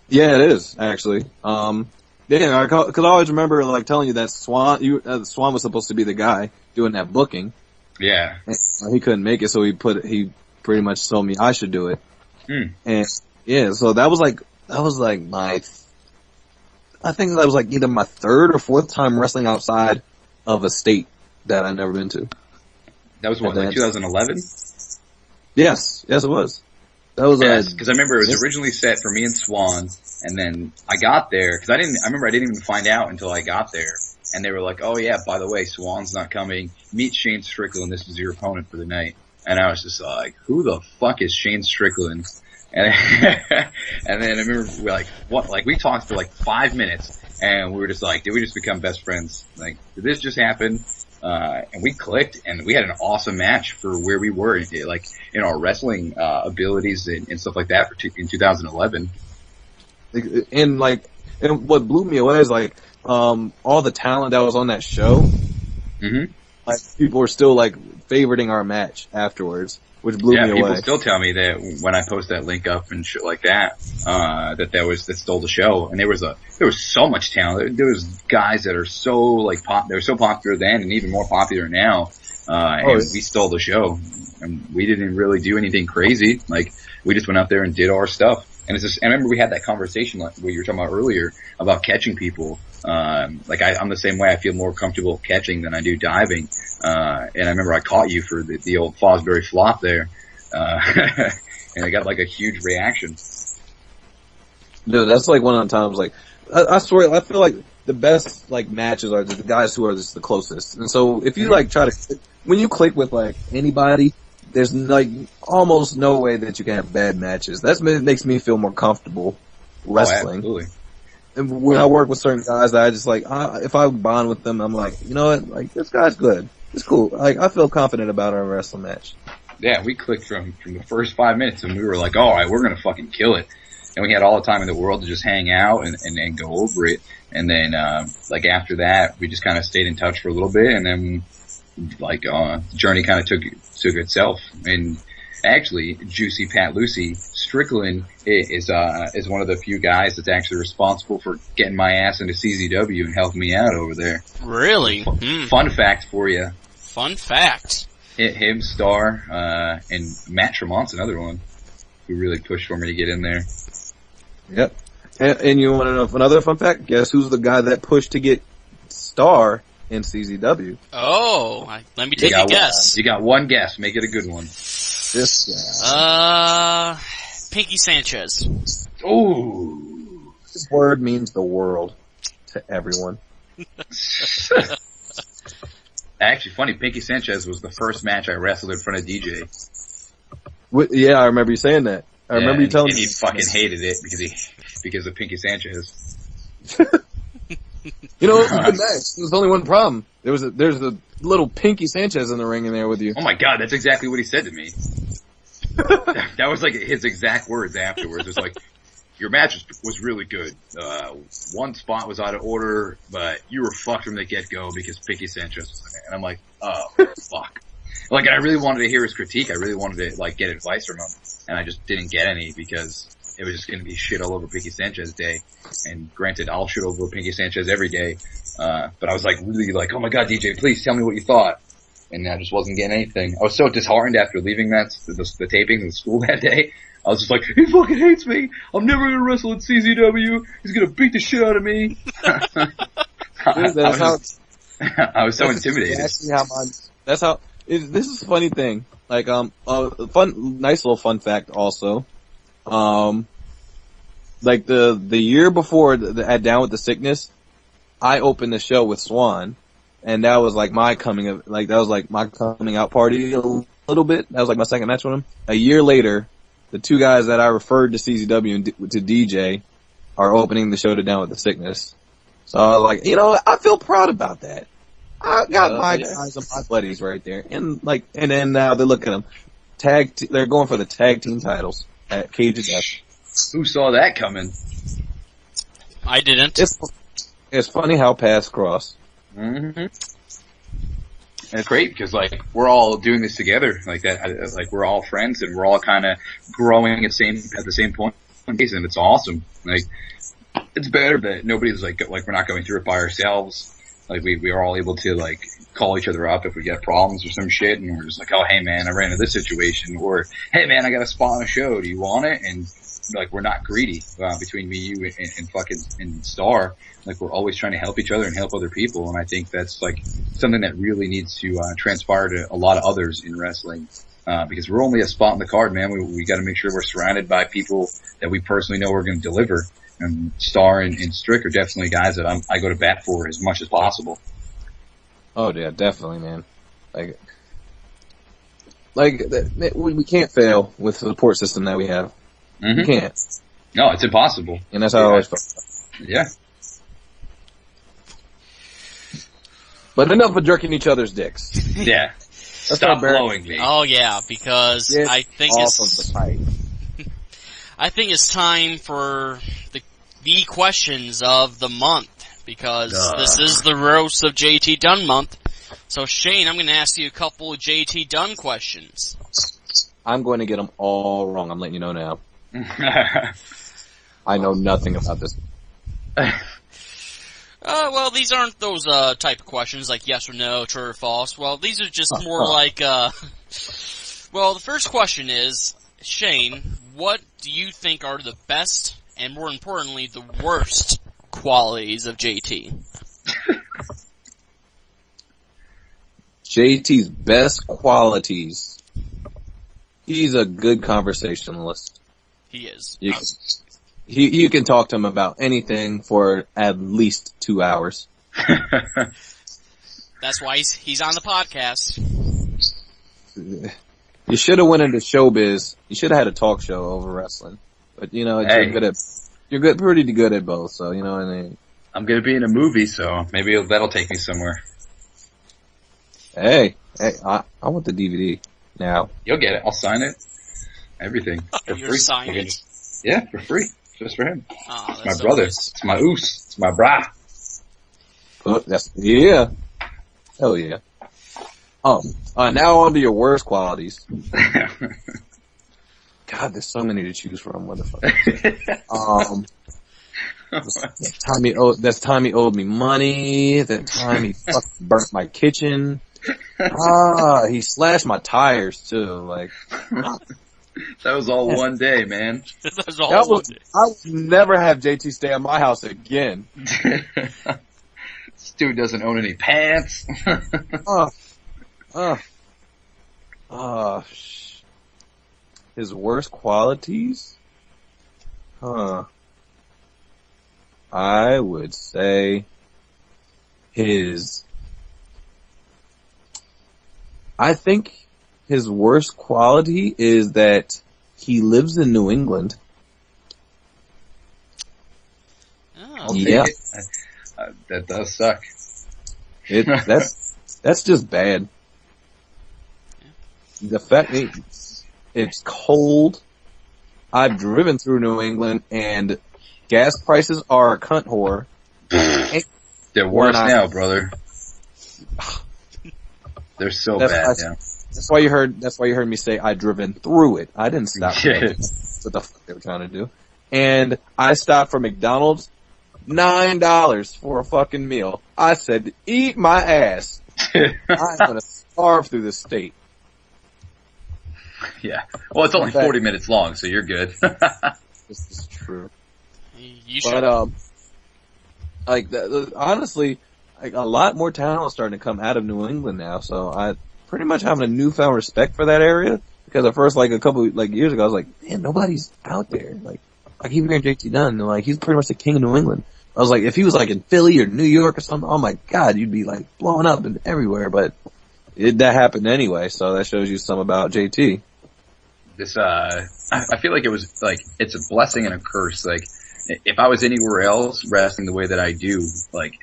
Yeah, it is, actually. Yeah, because I always remember, like, telling you that Swan was supposed to be the guy doing that booking. Yeah. And he couldn't make it, so he pretty much told me I should do it. And, yeah, so that was like I think that was like either my third or fourth time wrestling outside of a state that I'd never been to. That was what, like 2011? Yes, it was. That was because I remember it was originally set for me and Swan, and then I got there because I remember I didn't even find out until I got there, and they were like, "Oh yeah, by the way, Swan's not coming. Meet Shane Strickland. This is your opponent for the night." And I was just like, "Who the fuck is Shane Strickland?" And and then I remember we talked for like 5 minutes, and we were just like, did we just become best friends? Like, did this just happen? And we clicked, and we had an awesome match for where we were, like in our wrestling abilities and stuff like that in 2011. And what blew me away is all the talent that was on that show. Mm-hmm. Like, people were still favoriting our match afterwards, which blew me away. Yeah, people still tell me that when I post that link up and shit like that, that stole the show. And there was so much talent. There was guys that are so they were so popular then and even more popular now. And we stole the show, and we didn't really do anything crazy. Like, we just went out there and did our stuff. And it's just, I remember we had that conversation what you were talking about earlier about catching people. I'm the same way. I feel more comfortable catching than I do diving. And I remember I caught you for the old Fosbury flop there. And I got a huge reaction. No, that's one of the times, I swear, I feel like the best, matches are the guys who are just the closest. And so if you, try to, when you click with, anybody, there's, almost no way that you can have bad matches. That makes me feel more comfortable wrestling. Oh, absolutely. And when I work with certain guys, I just, if I bond with them, I'm like, you know what, this guy's good. It's cool. I feel confident about our wrestling match. Yeah, we clicked from the first 5 minutes, and we were like, all right, we're going to fucking kill it. And we had all the time in the world to just hang out and go over it. And then, after that, we just kind of stayed in touch for a little bit, and then, the journey kind of took itself. And actually, Juicy Pat Lucy, Strickland is one of the few guys that's actually responsible for getting my ass into CZW and helping me out over there. Really? Fun fact for you. Fun fact. Him, Starr, and Matt Tremont's another one who really pushed for me to get in there. Yep. And you want to know another fun fact? Guess who's the guy that pushed to get Starr in CZW? Oh, let me take a guess. You got one guess. Make it a good one. This guy. Pinky Sanchez. Ooh. This word means the world to everyone. Actually, funny, Pinky Sanchez was the first match I wrestled in front of DJ. Yeah, I remember you saying that. I remember you telling me. And he fucking hated it because of Pinky Sanchez. You know, it was a good match. There's only one problem. There's a little Pinky Sanchez in the ring in there with you. Oh my god, that's exactly what he said to me. That was his exact words afterwards. It was your match was really good. One spot was out of order, but you were fucked from the get-go because Picky Sanchez was in it. And I'm like, oh, fuck. Like, I really wanted to hear his critique. I really wanted to, like, get advice from him. And I just didn't get any because it was just going to be shit all over Picky Sanchez day. And granted, I'll shit over Picky Sanchez every day. But I was, like, really like, oh my god, DJ, please tell me what you thought. And I just wasn't getting anything. I was so disheartened after leaving the taping of the school that day. I was just like, he fucking hates me. I'm never going to wrestle at CZW. He's going to beat the shit out of me. I was so intimidated. This is a funny thing. Like, nice little fun fact also. Like the year before at Down with the Sickness, I opened the show with Swan, and that was like my coming out party a little bit. That was like my second match with him. A year later, the two guys that I referred to CZW and to DJ are opening the show to Down with the Sickness. So I was like, I feel proud about that. I got my guys and my buddies right there. And then now they look at them. They're going for the tag team titles at Cage of Death. Who saw that coming? I didn't. It's funny how paths cross. Mm-hmm. And it's great because, like, we're all doing this together, like that. Like, we're all friends and we're all kind of growing at the same point, and it's awesome. Like, it's better that nobody's like we're not going through it by ourselves. Like, we are all able to, like, call each other up if we get problems or some shit, and we're just like, oh, hey man, I ran into this situation, or hey man, I got a spot on a show, do you want it? And like, we're not greedy between me, you, and fucking and Starr. Like, we're always trying to help each other and help other people, and I think that's like something that really needs to transpire to a lot of others in wrestling, because we're only a spot in the card, man. We got to make sure we're surrounded by people that we personally know are going to deliver. And Starr and Strick are definitely guys that I go to bat for as much as possible. Oh yeah, definitely, man. We can't fail with the support system that we have. Mm-hmm. We can't. No, it's impossible. And that's how I always felt. Yeah. But enough of jerking each other's dicks. Yeah. Stop blowing me. Oh yeah, because I think it's time for the questions of the month, because this is the roast of JT Dunn month. So Shane, I'm going to ask you a couple of JT Dunn questions. I'm going to get them all wrong. I'm letting you know now. I know nothing about this. Well, these aren't those type of questions like yes or no, true or false. Well, these are just more like. Well, the first question is, Shane, what do you think are the best and, more importantly, the worst qualities of JT? JT's best qualities. He's a good conversationalist. He is. You can talk to him about anything for at least 2 hours. That's why he's on the podcast. You should have went into showbiz. You should have had a talk show over wrestling. But you're pretty good at both. So you know what I mean. I'm gonna be in a movie, so maybe that'll take me somewhere. Hey, I want the DVD now. You'll get it. I'll sign it. Everything for free. Sign it? Yeah, for free. Just for him. Oh, it's my brother. Nice. It's my oos. It's my bra. Yeah. Hell yeah. Now on to your worst qualities. God, there's so many to choose from, motherfucker. That time he owed me money. That time he fucking burnt my kitchen. He slashed my tires too. Like, that was all one day, man. I would never have JT stay at my house again. This dude doesn't own any pants. His worst qualities? I would say I think his worst quality is that he lives in New England. Oh. Yeah. That does suck. That's just bad. The fact it's cold, I've driven through New England, and gas prices are a cunt whore. They're worse now, brother. They're so bad now. That's why you heard me say I've driven through it. I didn't stop. That's what the fuck they were trying to do. And I stopped for McDonald's, $9 for a fucking meal. I said, eat my ass. I'm gonna starve through this state. Yeah. Well, it's only 40 minutes long, so you're good. This is true. You should. But honestly, like a lot more talent is starting to come out of New England now. So I pretty much having a newfound respect for that area, because at first, like a couple years ago, I was like, man, nobody's out there. Like I keep hearing JT Dunn, and like he's pretty much the king of New England. I was like, if he was like in Philly or New York or something, oh my god, you'd be like blowing up and everywhere. But that happened anyway, so that shows you some about JT. I feel like it was like it's a blessing and a curse. Like if I was anywhere else wrestling the way that I do, like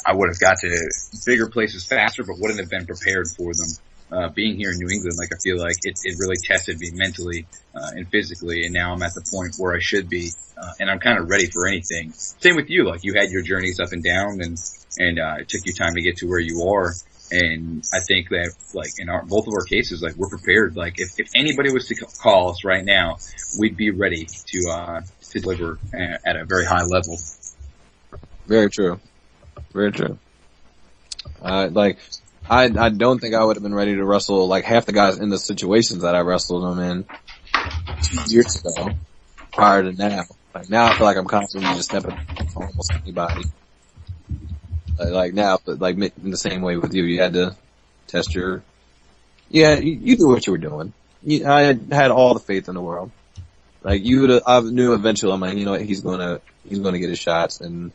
I would have got to bigger places faster, but wouldn't have been prepared for them. Being here in New England, like I feel like it really tested me mentally and physically, and now I'm at the point where I should be, and I'm kind of ready for anything. Same with you, like you had your journeys up and down, and it took you time to get to where you are. And I think that, like, in both of our cases, like, we're prepared. Like, if anybody was to call us right now, we'd be ready to deliver at a very high level. Very true. Very true. I don't think I would have been ready to wrestle, like, half the guys in the situations that I wrestled them in 2 years ago, prior to now. Like, now I feel like I'm constantly just stepping on almost anybody. Like now, but like in the same way with you, you had to test you knew what you were doing. I had all the faith in the world. Like I knew eventually, I'm like, you know what, he's gonna get his shots, and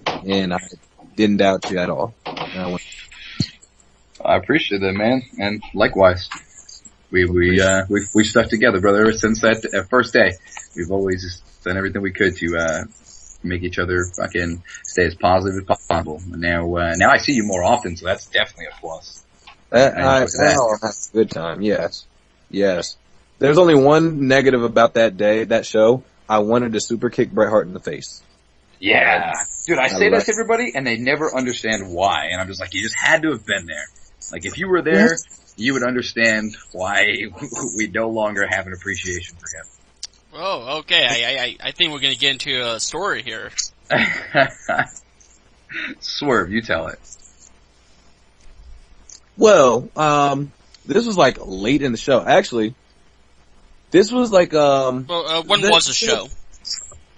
I didn't doubt you at all. I appreciate that, man, and likewise, we stuck together, brother, ever since that first day. We've always done everything we could to make each other fucking stay as positive as possible. And now I see you more often, so that's definitely a plus. That's a good time. Yes. There's only one negative about that day, that show. I wanted to super kick Bret Hart in the face. Yeah. Dude, I say that to everybody, and they never understand why. And I'm just like, you just had to have been there. Like, if you were there, you would understand why we no longer have an appreciation for him. Oh, okay. I think we're going to get into a story here. Swerve, you tell it. Well, this was like late in the show. Actually, this was like when was the show?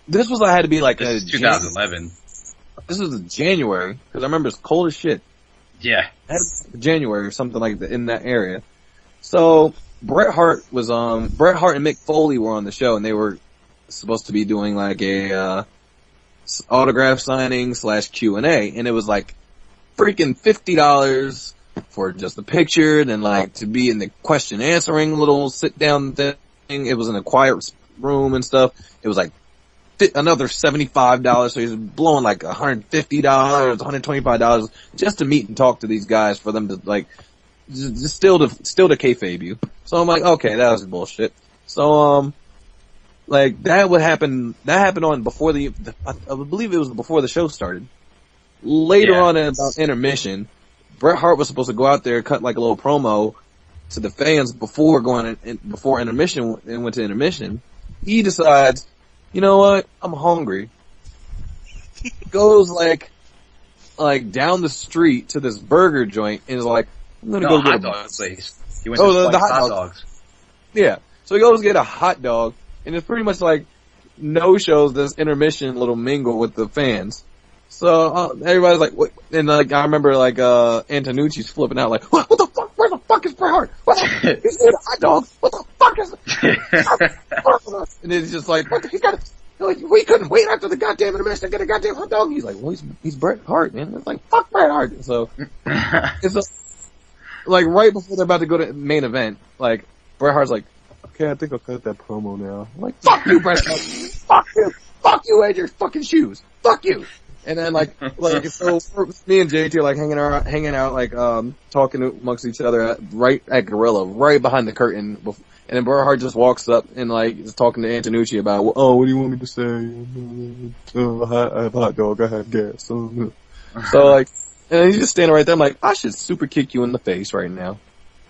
This was had to be like 2011. This was January, because I remember it's cold as shit. Yeah. January or something like that in that area. So Bret Hart and Mick Foley were on the show, and they were supposed to be doing like a autograph signing / Q&A, and it was like freaking $50 for just the picture, and like to be in the question answering little sit down thing. It was in a quiet room and stuff. It was like another $75, so he's blowing like $150, $125 just to meet and talk to these guys, for them to like just still to kayfabe you. So I'm like, okay, that was bullshit. So like that would happen. That happened on before I believe it was before the show started. Later on in about intermission, Bret Hart was supposed to go out there, cut like a little promo to the fans before intermission, and went to intermission. He decides, you know what? I'm hungry. Goes like down the street to this burger joint and is like, I'm gonna go get a dog place. He went to the hot dogs. Yeah. So he goes get a hot dog, and it's pretty much like no shows this intermission little mingle with the fans. So everybody's like, what? And like I remember like Antonucci's flipping out like, what the fuck? Where the fuck is Bret Hart? What the he's getting a hot dog? What the fuck is it? And it's just like, what the, he's got it. Like, we couldn't wait after the goddamn intermission to get a goddamn hot dog. He's like, well, he's Bret Hart, man. It's like, fuck Bret Hart. So it's like right before they're about to go to the main event, like Bret Hart's like, okay, I think I'll cut that promo now. I'm like, fuck you, Bret Hart. Fuck you and your fucking shoes. Fuck you. And then like so me and JT are like hanging out, like talking amongst each other right at Gorilla, right behind the curtain. And then Bret Hart just walks up and like is talking to Antonucci about, what do you want me to say? I have hot dog, I have gas. So like, and he's just standing right there. I'm like, I should super kick you in the face right now.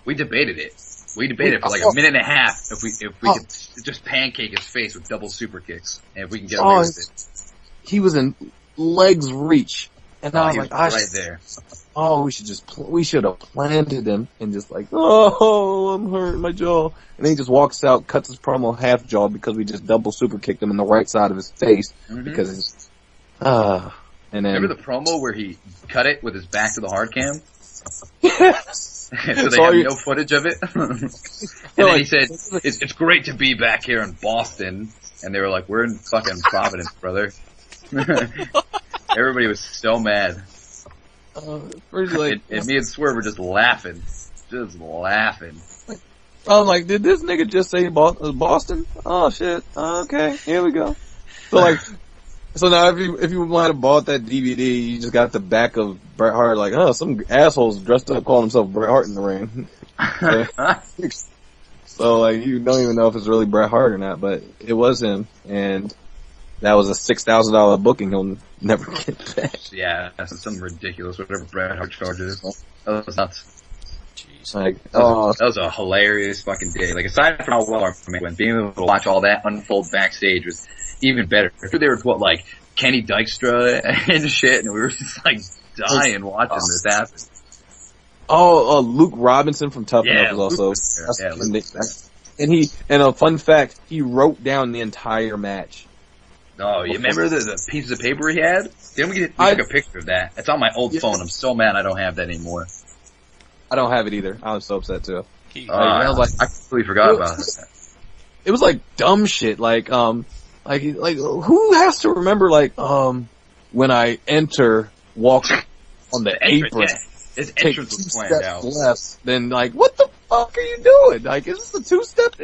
We debated it. We debated for like a minute and a half if we could just pancake his face with double super kicks, and if we can get away with it. He was in legs reach, and I was like, right there. We should have planted him and just like, I'm hurt, my jaw. And then he just walks out, cuts his promo half jaw because we just double super kicked him in the right side of his face because it's, and then. Remember the promo where he cut it with his back to the hard cam? Yes. So they have no footage of it. And then he said, it's great to be back here in Boston. And they were like, we're in fucking Providence, brother. Everybody was so mad. And me and Swerve were just laughing. I'm like, did this nigga just say Boston? Oh shit. Okay, here we go. So now if you might have bought that DVD, you just got the back of Bret Hart, like, some assholes dressed up calling himself Bret Hart in the ring. So like, you don't even know if it's really Bret Hart or not, but it was him, and that was a $6,000 booking he'll never get back. Yeah, that's something ridiculous, whatever Bret Hart charges. That was nuts. Jeez. Like, that was a hilarious fucking day. Like, aside from how well our man went, being able to watch all that unfold backstage was even better. There was like Kenny Dykstra and shit, and we were just like dying watching this happen. Luke Robinson from Tough Enough was also. And a fun fact, he wrote down the entire match. Oh, you remember the pieces of paper he had? Didn't we took a picture of that? It's on my old phone. I'm so mad I don't have that anymore. I don't have it either. I was so upset too. I completely forgot about that. It was like dumb shit, like who has to remember when I enter, walk on the apron, his entrance was planned out. Left, then like, what the fuck are you doing? Like, is this a two-step?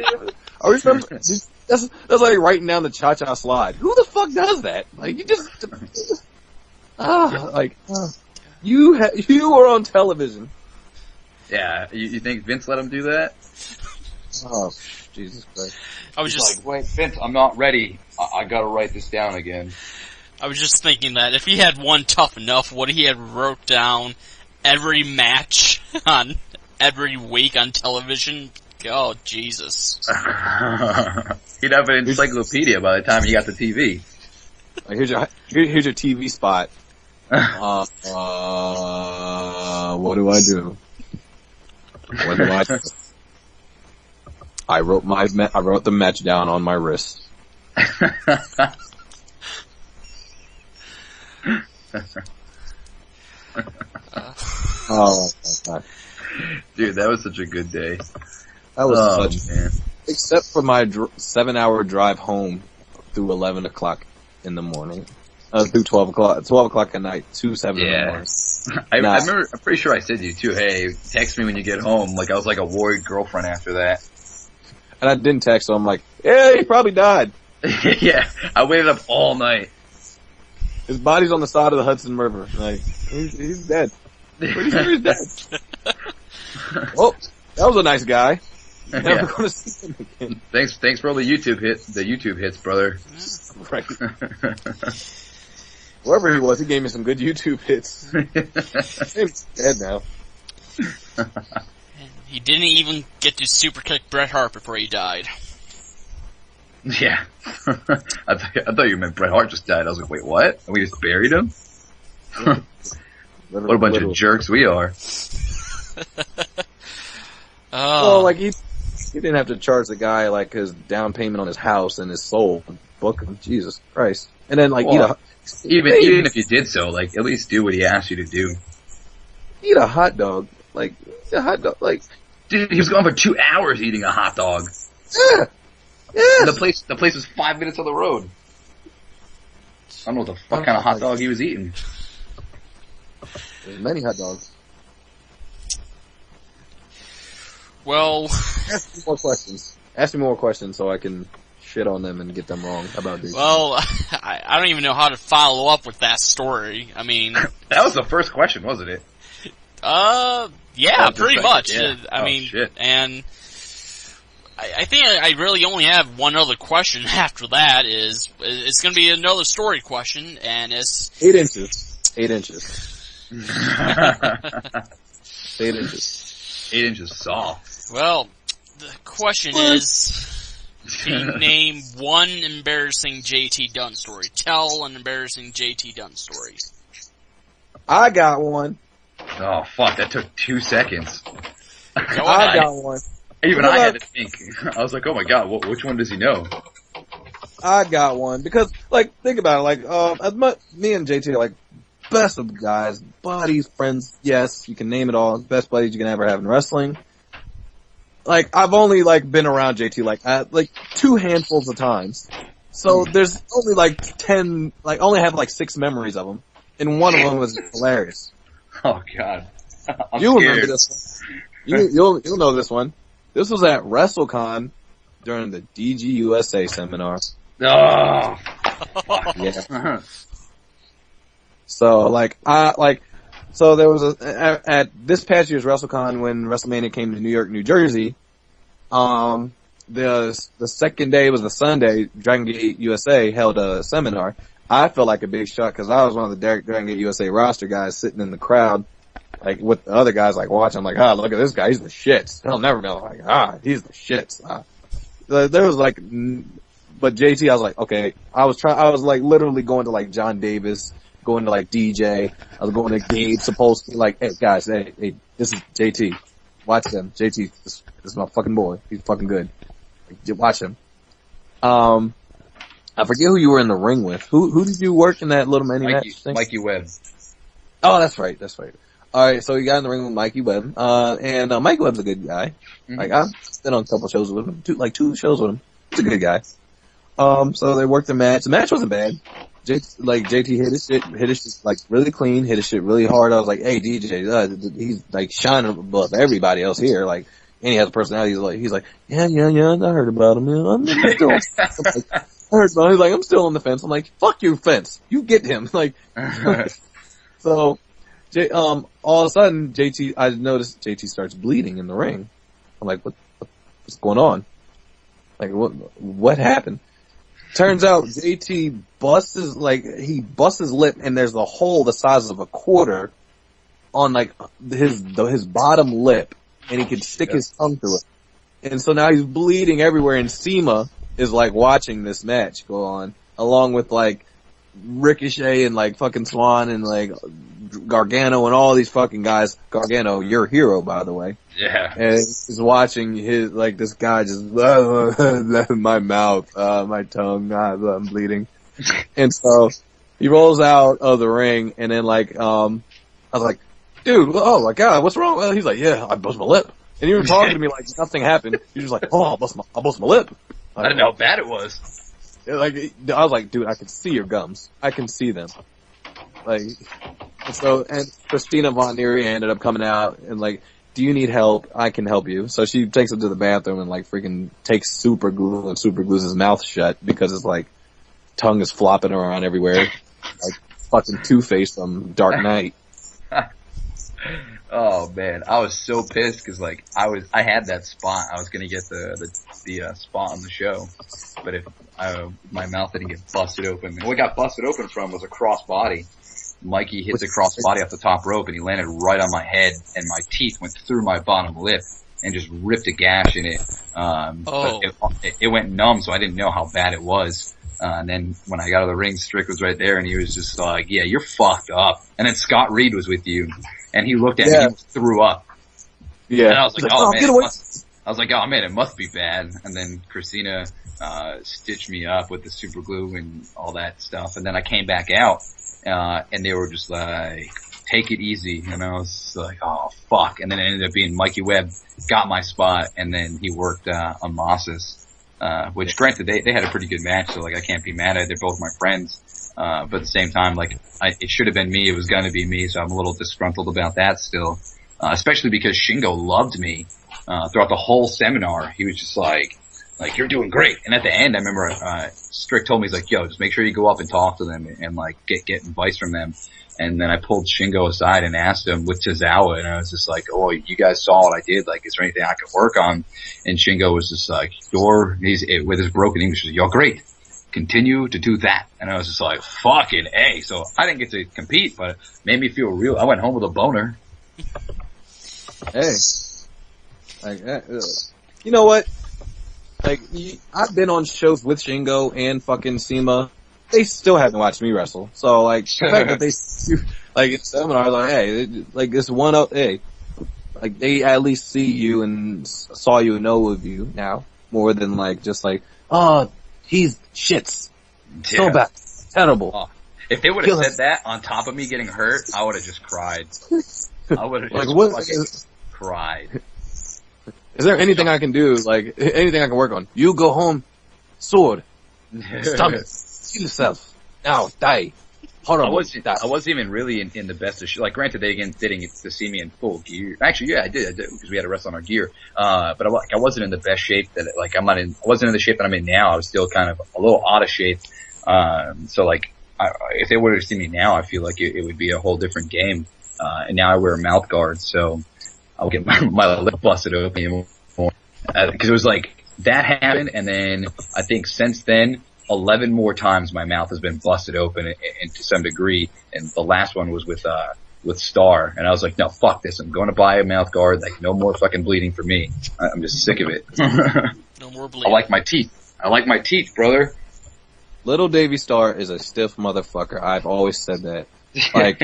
I remember that's like writing down the cha-cha slide. Who the fuck does that? Like, you just you were on television. Yeah, you think Vince let him do that? Oh, Jesus Christ. I was just like, wait, Vince, I'm not ready. I gotta write this down again. I was just thinking that if he had one Tough Enough, what he had wrote down every match on every week on television, oh, Jesus. He'd have an encyclopedia by the time he got the TV. Like, here's your TV spot. What do I do? What do I do? I wrote the match down on my wrist. Oh my God. Dude, that was such a good day. That was man. Except for my 7-hour drive home through 11 o'clock in the morning. Through 12 o'clock at night, 7 in the morning. I remember, I'm pretty sure I said to you too, hey, text me when you get home. Like, I was like a worried girlfriend after that. And I didn't text him. I'm like, yeah, he probably died. Yeah, I waited up all night. His body's on the side of the Hudson River. Like, he's dead. Pretty sure he's dead. Well, that was a nice guy. Never gonna see him again. Thanks for all the YouTube hits, brother. Right. Whoever he was, he gave me some good YouTube hits. He's dead now. He didn't even get to super kick Bret Hart before he died. Yeah. I thought you meant Bret Hart just died. I was like, wait, what? And we just buried him? What a bunch of jerks we are. Well, like, he didn't have to charge the guy, like, his down payment on his house and his soul. Book him. Jesus Christ. And then, like, even if you did so, like, at least do what he asked you to do. Eat a hot dog. Like, eat a hot dog. Like, dude, he was gone for 2 hours eating a hot dog. Yeah. Yeah. The place was 5 minutes on the road. I don't know what the fuck kind of hot dog he was eating. There's many hot dogs. Well, ask me more questions so I can shit on them and get them wrong about JT. Well, I don't even know how to follow up with that story. I mean, that was the first question, wasn't it? Yeah, pretty much. Yeah. I mean, shit. And I think I really only have one other question after that. It's going to be another story question, and it's 8 inches. 8 inches. 8 inches. 8 inches soft. Well, the question is, can you name one embarrassing JT Dunn story? Tell an embarrassing JT Dunn story. I got one. Oh, fuck, that took 2 seconds. I got one. Even I had to think. I was like, oh my god, which one does he know? I got one. Because, like, think about it. Like, me and JT are, like, best of guys. Buddies, friends, yes, you can name it all. Best buddies you can ever have in wrestling. Like, I've only, like, been around JT, like 2 handfuls of times. So there's only, like, 10, like, only have, like, 6 memories of him. And one of them was hilarious. Oh god. I'm You'll scared. remember this one. You'll know this one. This was at WrestleCon during the DGUSA seminar. Oh. Yeah. So there was at this past year's WrestleCon when WrestleMania came to New York, New Jersey. The second day was the Sunday. Dragon Gate USA held a seminar. I felt like a big shot because I was one of the Dragon Gate USA roster guys sitting in the crowd, like with the other guys, like watching. I'm like, look at this guy, he's the shits. He'll never go like, he's the shits. There was like, but JT, I was like, okay. I was like literally going to like John Davis, going to like DJ. I was going to Gabe, supposed to like, hey guys, hey, this is JT. Watch them. JT, this is my fucking boy. He's fucking good. Like, watch him. I forget who you were in the ring with. Who did you work in that little mini match thing? Mikey Webb. Oh, that's right. Alright, so you got in the ring with Mikey Webb. And Mikey Webb's a good guy. Mm-hmm. Like, I've been on a couple shows with him. 2 shows with him. He's a good guy. So they worked the match. The match wasn't bad. JT hit his shit like really clean, hit his shit really hard. I was like, hey DJ, he's like shining above everybody else here. Like, and he has a personality. He's like, yeah, I heard about him. I'm still, I heard about him. He's like, I'm still on the fence. I'm like, fuck your fence. You get him. Like, so, all of a sudden, I noticed JT starts bleeding in the ring. I'm like, what's going on? Like, what happened? Turns out JT busts his lip and there's a hole the size of a quarter on like his bottom lip, and he could stick his tongue through it. And so now he's bleeding everywhere, and SEMA is like watching this match go on, along with like Ricochet and like fucking Swan and like Gargano and all these fucking guys. Gargano, your hero, by the way. Yeah. And he's watching this guy just, my mouth, my tongue, I'm bleeding. And so he rolls out of the ring, and then like, I was like, dude, oh my god, what's wrong? Well, he's like, yeah, I bust my lip. And you were talking to me like nothing happened. You're just like, oh, I bust my lip. I didn't know how bad it was. Like, I was like, dude, I can see your gums. I can see them. Like, and Christina Von Neary ended up coming out and like, do you need help? I can help you. So she takes him to the bathroom and like freaking takes super glue and super glues his mouth shut because his like tongue is flopping around everywhere. Like fucking Two-Face from Dark Knight. Oh man, I was so pissed because like I had that spot. I was gonna get the spot on the show, but if my mouth didn't get busted open, and what got busted open from was a cross body. Mikey hit the cross body off the top rope, and he landed right on my head, and my teeth went through my bottom lip and just ripped a gash in it. But it went numb, so I didn't know how bad it was. And then when I got out of the ring, Strick was right there, and he was just like, yeah, you're fucked up. And then Scott Reed was with you, and he looked at me and threw up. Yeah. And I was like, oh man, it must be bad. And then Christina stitched me up with the super glue and all that stuff. And then I came back out, and they were just like, take it easy. And I was like, oh fuck. And then it ended up being Mikey Webb got my spot, and then he worked on Moss's. Which granted, they had a pretty good match, so like I can't be mad at it. They're both my friends. But at the same time, like, it should have been me. It was gonna be me, so I'm a little disgruntled about that still. Especially because Shingo loved me, throughout the whole seminar. He was just like, like, you're doing great. And at the end, I remember, Strick told me, he's like, yo, just make sure you go up and talk to them and like, get advice from them. And then I pulled Shingo aside and asked him with Tozawa, and I was just like, oh, you guys saw what I did. Like, is there anything I could work on? And Shingo was just like, with his broken English, he's like, you're great. Continue to do that. And I was just like, fucking A. So I didn't get to compete, but it made me feel real. I went home with a boner. Hey. Like, you know what? Like, I've been on shows with Shingo and fucking Sema. They still haven't watched me wrestle. So, like, the fact that they, like, in seminars, like, hey, like, this one up, hey, like, they at least see you and saw you and know of you now, more than, like, just like, oh, he's shits. So bad. Terrible. Oh. If they would have said that on top of me getting hurt, I would have just cried. I would have just cried. Is there anything I can do? Like, anything I can work on? You go home, sword, stomach, kill yourself. Now, die. Horrible. I wasn't even really in the best of shape. Like, granted, they didn't get to see me in full gear. Actually, yeah, I did, because we had to wrestle on our gear. But I wasn't in the best shape that, like, I wasn't in the shape that I'm in now. I was still kind of a little out of shape. So, like, if they were to see me now, I feel like it would be a whole different game. And now I wear a mouth guard, so I'll get my lip busted open more. Because it was like, that happened, and then I think since then, 11 more times my mouth has been busted open and to some degree, and the last one was with Starr, and I was like, no, fuck this, I'm going to buy a mouth guard, like, no more fucking bleeding for me. I'm just sick of it. No more bleeding. I like my teeth, brother. Little David Starr is a stiff motherfucker. I've always said that. Like,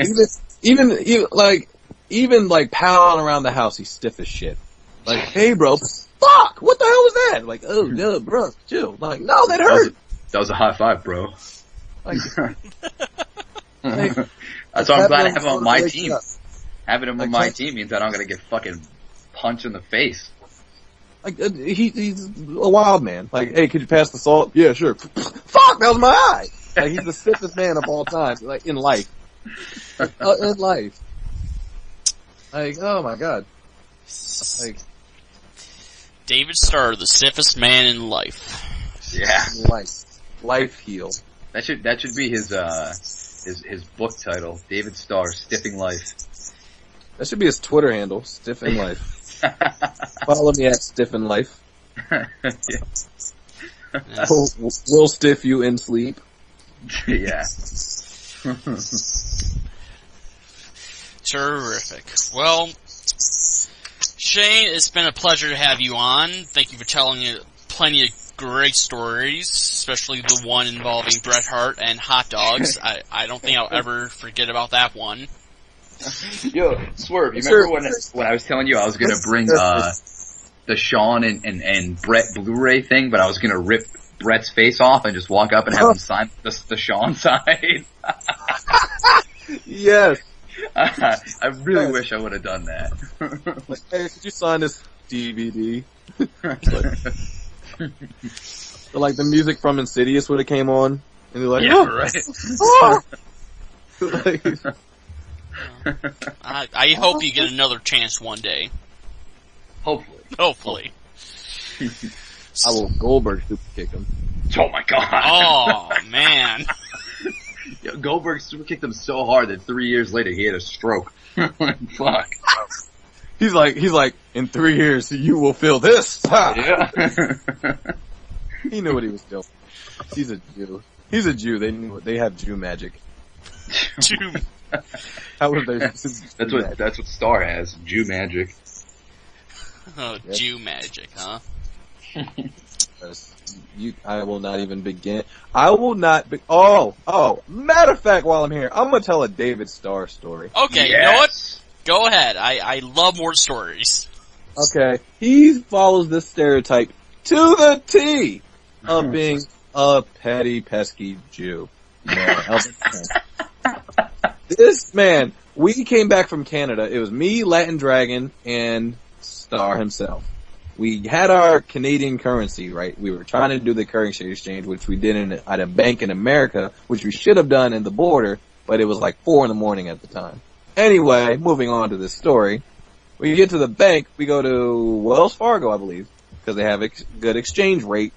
even pounding around the house, he's stiff as shit. Like, hey bro, fuck, what the hell was that? Like, oh no, bro, chill. Like, no, that hurt. That was a high five, bro. Like, that's why I'm glad to have him on my team. Having him on my team means that I'm gonna get fucking punched in the face. Like, he's a wild man. Like, hey, could you pass the salt? Yeah, sure. Fuck, that was my eye. Like, he's the stiffest man of all time. Like, in life. In life. Like, oh my god. Like, David Starr, the stiffest man in life. Yeah. Life heal. That should be his book title. David Starr, Stiffing Life. That should be his Twitter handle, Stiffing Life. Follow me at Stiffing Life. We'll stiff you in sleep. Yeah. Terrific. Well, Shane, it's been a pleasure to have you on. Thank you for telling plenty of great stories, especially the one involving Bret Hart and hot dogs. I don't think I'll ever forget about that one. Yo, Swerve, you remember when I was telling you I was gonna bring the Shawn and Bret Blu-ray thing, but I was gonna rip Bret's face off and just walk up and have him sign the Shawn side? Yes. I really wish I would have done that. Like, hey, could you sign this DVD? So, like, the music from Insidious would have came on, and they're like, yeah, oh, right. I hope you get another chance one day. Hopefully. I will Goldberg super kick him. Oh my god. Oh man. Yo, Goldberg super kicked him so hard that 3 years later he had a stroke. Fuck. He's like, in 3 years you will feel this. Yeah. He knew what he was doing. He's a Jew. He's a Jew. They have Jew magic. Jew. How would they? That's what Starr has. Jew magic. Oh, yep. Jew magic, huh? I will not even begin. I will not be. Oh. Matter of fact, while I'm here, I'm gonna tell a David Starr story. Okay, yes. You know what? Go ahead. I love more stories. Okay, he follows this stereotype to the T of being a petty, pesky Jew. This man, we came back from Canada. It was me, Latin Dragon, and Starr himself. We had our Canadian currency, right? We were trying to do the currency exchange, which we did at a bank in America, which we should have done in the border, but it was like 4 a.m. at the time. Anyway, moving on to this story. We get to the bank, we go to Wells Fargo, I believe, because they have good exchange rate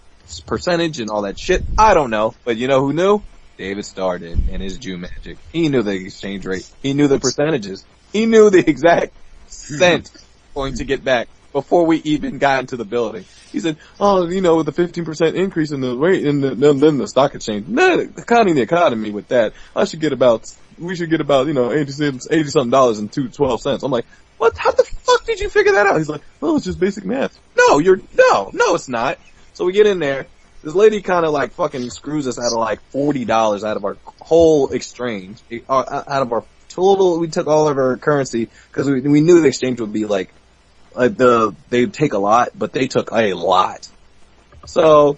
percentage and all that shit. I don't know, but you know who knew? David Starr did, and his Jew magic. He knew the exchange rate. He knew the percentages. He knew the exact cent going to get back before we even got into the building. He said, "Oh, you know, with the 15% increase in the rate, and then the stock exchange, counting the economy with that, we should get about, you know, $80-something and 12 cents." I'm like, "What? How the fuck did you figure that out?" He's like, "Oh, it's just basic math." No, it's not. So we get in there. This lady kind of like fucking screws us out of like $40 out of our whole exchange, out of our total. We took all of our currency because we knew the exchange would be like they'd take a lot, but they took a lot. So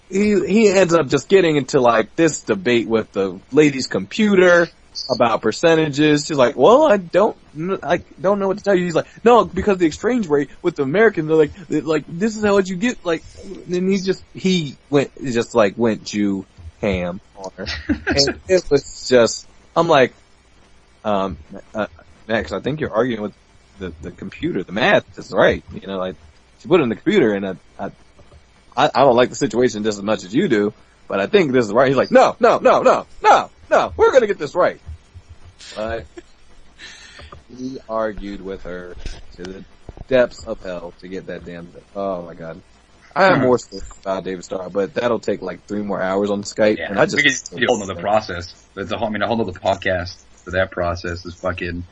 he ends up just getting into like this debate with the lady's computer about percentages. She's like, "Well, I don't know what to tell you." He's like, "No, because the exchange rate with the Americans, they're like this is how much you get." Like, and he went Jew ham on her, and it was just, I'm like, Max, I think you're arguing with the computer. The math is right, you know. Like, she put it in the computer, and I don't like the situation just as much as you do, but I think this is right. He's like, no, we're gonna get this right. But he argued with her to the depths of hell to get that damn thing. Oh my god. I have more stuff about David Starr, but that'll take like 3 more hours on Skype. Yeah, and I just we could do a whole other process. There's a whole other podcast for that process is fucking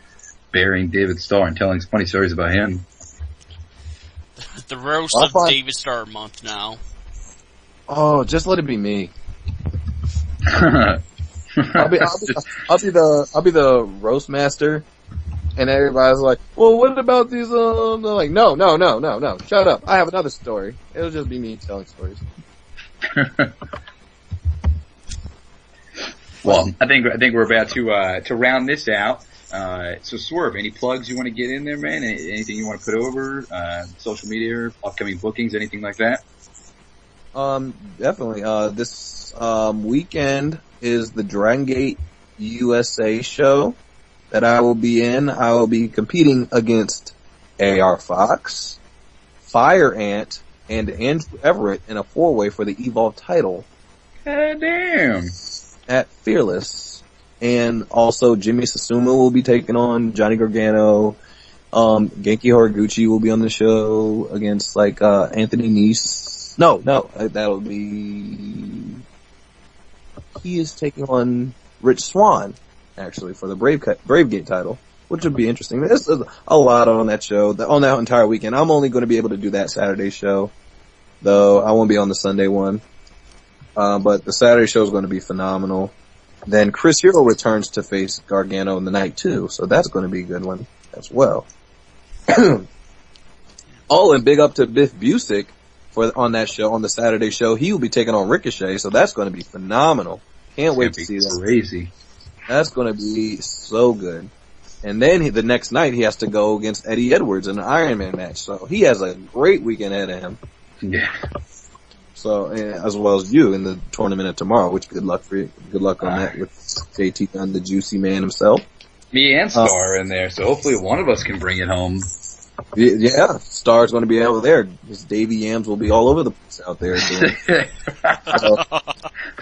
burying David Starr and telling funny stories about him. The roast of David Starr month now. Oh, just let it be me. I'll be the roast master, and everybody's like, "Well, what about these?" They're like, "No, shut up! I have another story." It'll just be me telling stories. Well, I think we're about to round this out. So Swerve, any plugs you want to get in there, man? Anything you want to put over? Social media, upcoming bookings, anything like that? Definitely. This weekend is the Dragon Gate USA show that I will be in. I will be competing against AR Fox, Fire Ant, and Andrew Everett in a 4-way for the Evolve title. God damn. At Fearless. And also Jimmy Susumu will be taking on Johnny Gargano. Genki Horiguchi will be on the show against like Anthony Nese. No, that'll be. He is taking on Rich Swann, actually, for the Brave Gate title, which would be interesting. There's a lot on that show, on that entire weekend. I'm only going to be able to do that Saturday show, though I won't be on the Sunday one. But the Saturday show is going to be phenomenal. Then Chris Hero returns to face Gargano in the night too, so that's going to be a good one as well. Oh, and big up to Biff Busick on that show, on the Saturday show. He will be taking on Ricochet, so that's going to be phenomenal. Can't wait to see that. Crazy. That's going to be so good. And then the next night he has to go against Eddie Edwards in an Iron Man match, so he has a great weekend ahead of him. Yeah. So, as well as you in the tournament tomorrow, which good luck for you. Good luck on that with JT Dunn, the juicy man himself. Me and Star in there, so hopefully one of us can bring it home. Yeah, Star's going to be out there. His Davy Yams will be all over the place out there.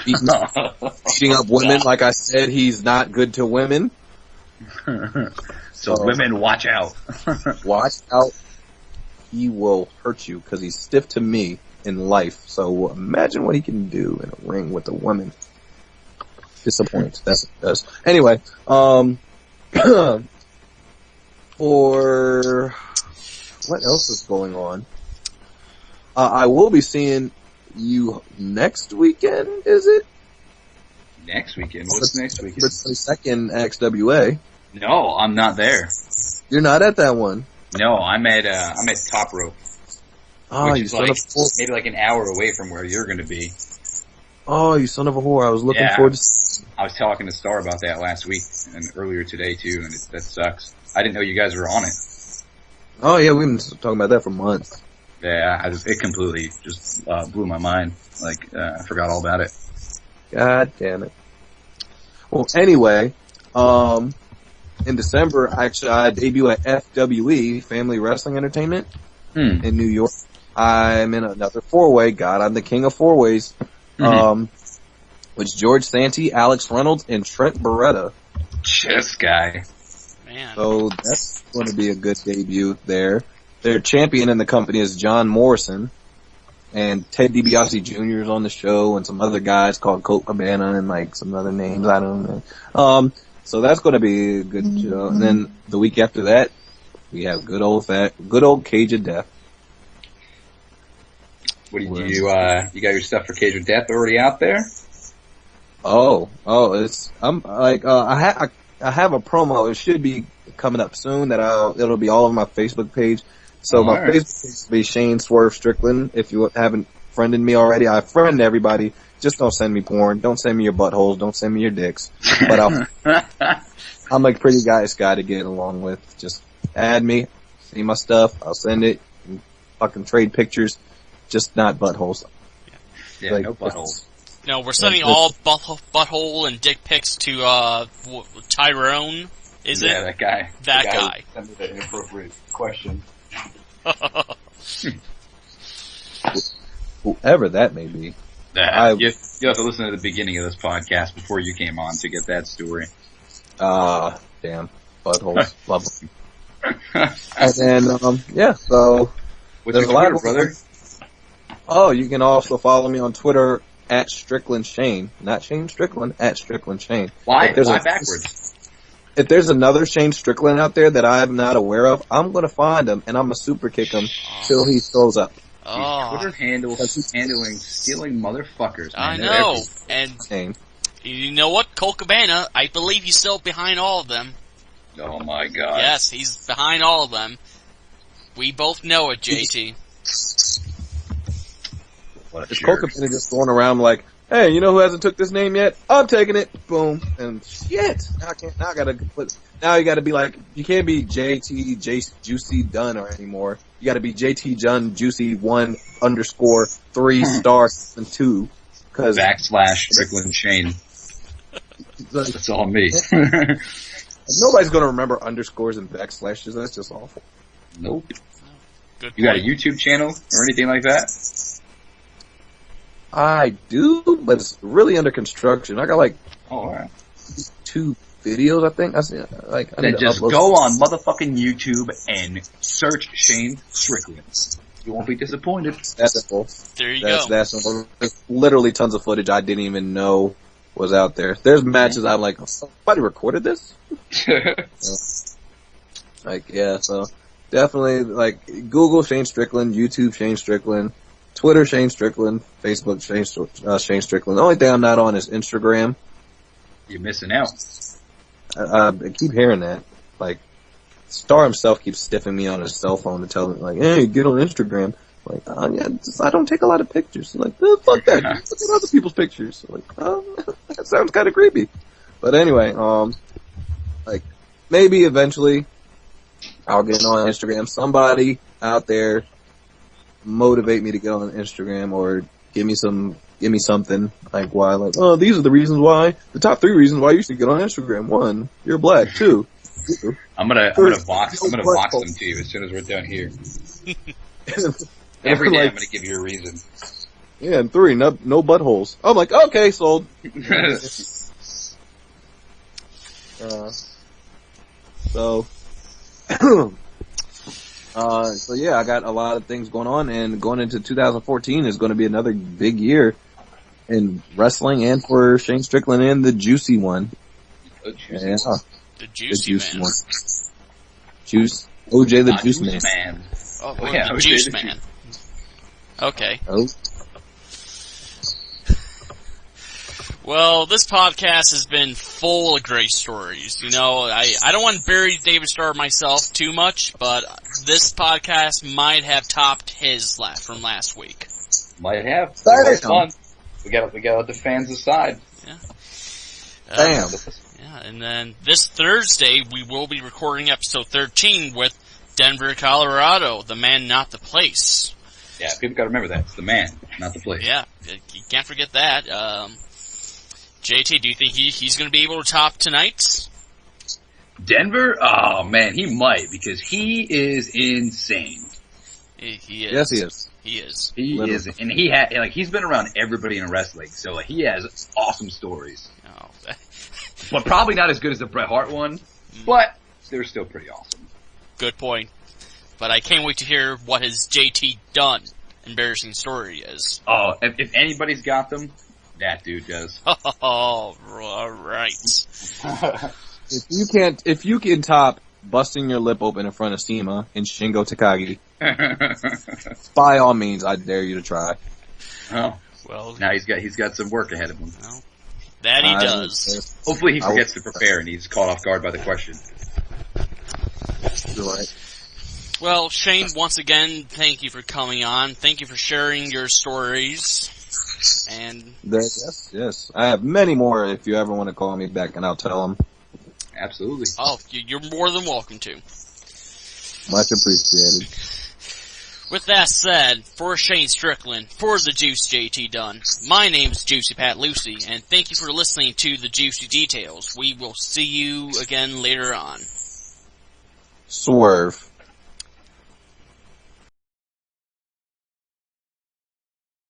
Beating up women. Like I said, he's not good to women. So women, watch out. Watch out. He will hurt you because he's stiff to me in life. So imagine what he can do in a ring with a woman. Disappoints. That's what it does. Anyway, for what else is going on? I will be seeing you next weekend, is it? Next weekend? What's next weekend? The 22nd XWA. No, I'm not there. You're not at that one? No, I'm at Top Rope. Oh, you son of a whore. Maybe like an hour away from where you're going to be. Oh, you son of a whore. I was looking forward to... I was talking to Star about that last week and earlier today too, and that sucks. I didn't know you guys were on it. Oh yeah, we've been talking about that for months. Yeah, it completely just blew my mind. Like, I forgot all about it. God damn it. Well, anyway, in December, actually, I debut at FWE, Family Wrestling Entertainment, in New York. I'm in another four-way. God, I'm the king of four-ways. Which George Santee, Alex Reynolds, and Trent Beretta. This guy. Man. So that's going to be a good debut there. Their champion in the company is John Morrison. And Ted DiBiase Jr. is on the show, and some other guys called Colt Cabana and like some other names, I don't know. So that's going to be a good show. And then the week after that, we have good old Cage of Death. What do you got your stuff for Cage of Death already out there? I'm like, I have a promo. It should be coming up soon it'll be all over my Facebook page. So my Facebook page will be Shane Swerve Strickland. If you haven't friended me already, I friend everybody. Just don't send me porn. Don't send me your buttholes. Don't send me your dicks. But I'm like a pretty nice guy to get along with. Just add me, see my stuff. I'll send it. And fucking trade pictures. Just not buttholes. Yeah, like, no buttholes. No, we're sending all butthole and dick pics to Tyrone. Is it? Yeah, that guy. That guy. Send me that inappropriate question. Whoever that may be. You have to listen to the beginning of this podcast before you came on to get that story. Damn. Buttholes. Love them. And then, so... What's your Twitter, brother? Oh, you can also follow me on Twitter at Strickland Shane. Not Shane Strickland, at Strickland Shane. Why backwards? If there's another Shane Strickland out there that I'm not aware of, I'm going to find him, and I'm going to super kick him till he throws up. Twitter handling stealing motherfuckers, man. I know. And you know what? Colt Cabana, I believe he's still behind all of them. Oh, my God. Yes, he's behind all of them. We both know it, JT. Is Colt Cabana just going around like, hey, you know who hasn't took this name yet? I'm taking it. Boom. And shit. Now you gotta be like, you can't be JT Juicy Dunn anymore. You gotta be JT Dunn Juicy 1_3 star 2. Cause / Strickland Shane. That's all me. Nobody's gonna remember underscores and backslashes. That's just awful. Nope. Good you got a YouTube channel or anything like that? I do, but it's really under construction. I got like 2 videos, I think. Then just go on motherfucking YouTube and search Shane Strickland. You won't be disappointed. That's cool. There you go. There's literally tons of footage I didn't even know was out there. There's matches I'm like, somebody recorded this? So definitely Google Shane Strickland, YouTube Shane Strickland, Twitter Shane Strickland, Facebook Shane Strickland. The only thing I'm not on is Instagram. You're missing out. I keep hearing that. Starr himself keeps stiffing me on his cell phone to tell me, hey, get on Instagram. I don't take a lot of pictures. Fuck that. Look at other people's pictures. That sounds kind of creepy. But anyway, maybe eventually I'll get on Instagram. Somebody out there motivate me to get on Instagram or give me something these are the reasons why, the top 3 reasons why you should get on Instagram. 1, you're black. 2, I'm gonna box them to you as soon as we're done here. Every day I'm gonna give you a reason. Yeah, and 3, no buttholes. I'm like, okay, sold. So yeah, I got a lot of things going on, and going into 2014 is going to be another big year in wrestling and for Shane Strickland and the Juicy one. The Juicy Man. OJ the Juice Man. Oh yeah, the Juice Man. Okay. Oh. Well, this podcast has been full of great stories. You know, I don't want to bury David Starr myself too much, but this podcast might have topped his from last week. Might have. It was fun. We got to let the fans decide. Yeah. Damn. Yeah, and then this Thursday we will be recording episode 13 with Denver, Colorado, the man, not the place. Yeah, people got to remember that. It's the man, not the place. Yeah, you can't forget that. JT, do you think he's going to be able to top tonight's? Denver? Oh, man, he might, because he is insane. He is. Yes, he is. He is. He is, and he's been around everybody in wrestling, so he has awesome stories. Oh. But probably not as good as the Bret Hart one, but they're still pretty awesome. Good point. But I can't wait to hear what his JT Dunn embarrassing story is. Oh, if anybody's got them, that dude does. Oh, alright. If you can top busting your lip open in front of Sema and Shingo Takagi, by all means, I dare you to try. Oh, well, now he's got some work ahead of him. Well, that he does. Hopefully he forgets to prepare and he's caught off guard by the question. You're right. Well, Shane, once again, thank you for coming on. Thank you for sharing your stories. And yes. I have many more if you ever want to call me back, and I'll tell them. Absolutely. Oh, you're more than welcome to. Much appreciated. With that said, for Shane Strickland, for the Juice JT Dunn, my name's Juicy Pat Lucy, and thank you for listening to the Juicy Details. We will see you again later on. Swerve.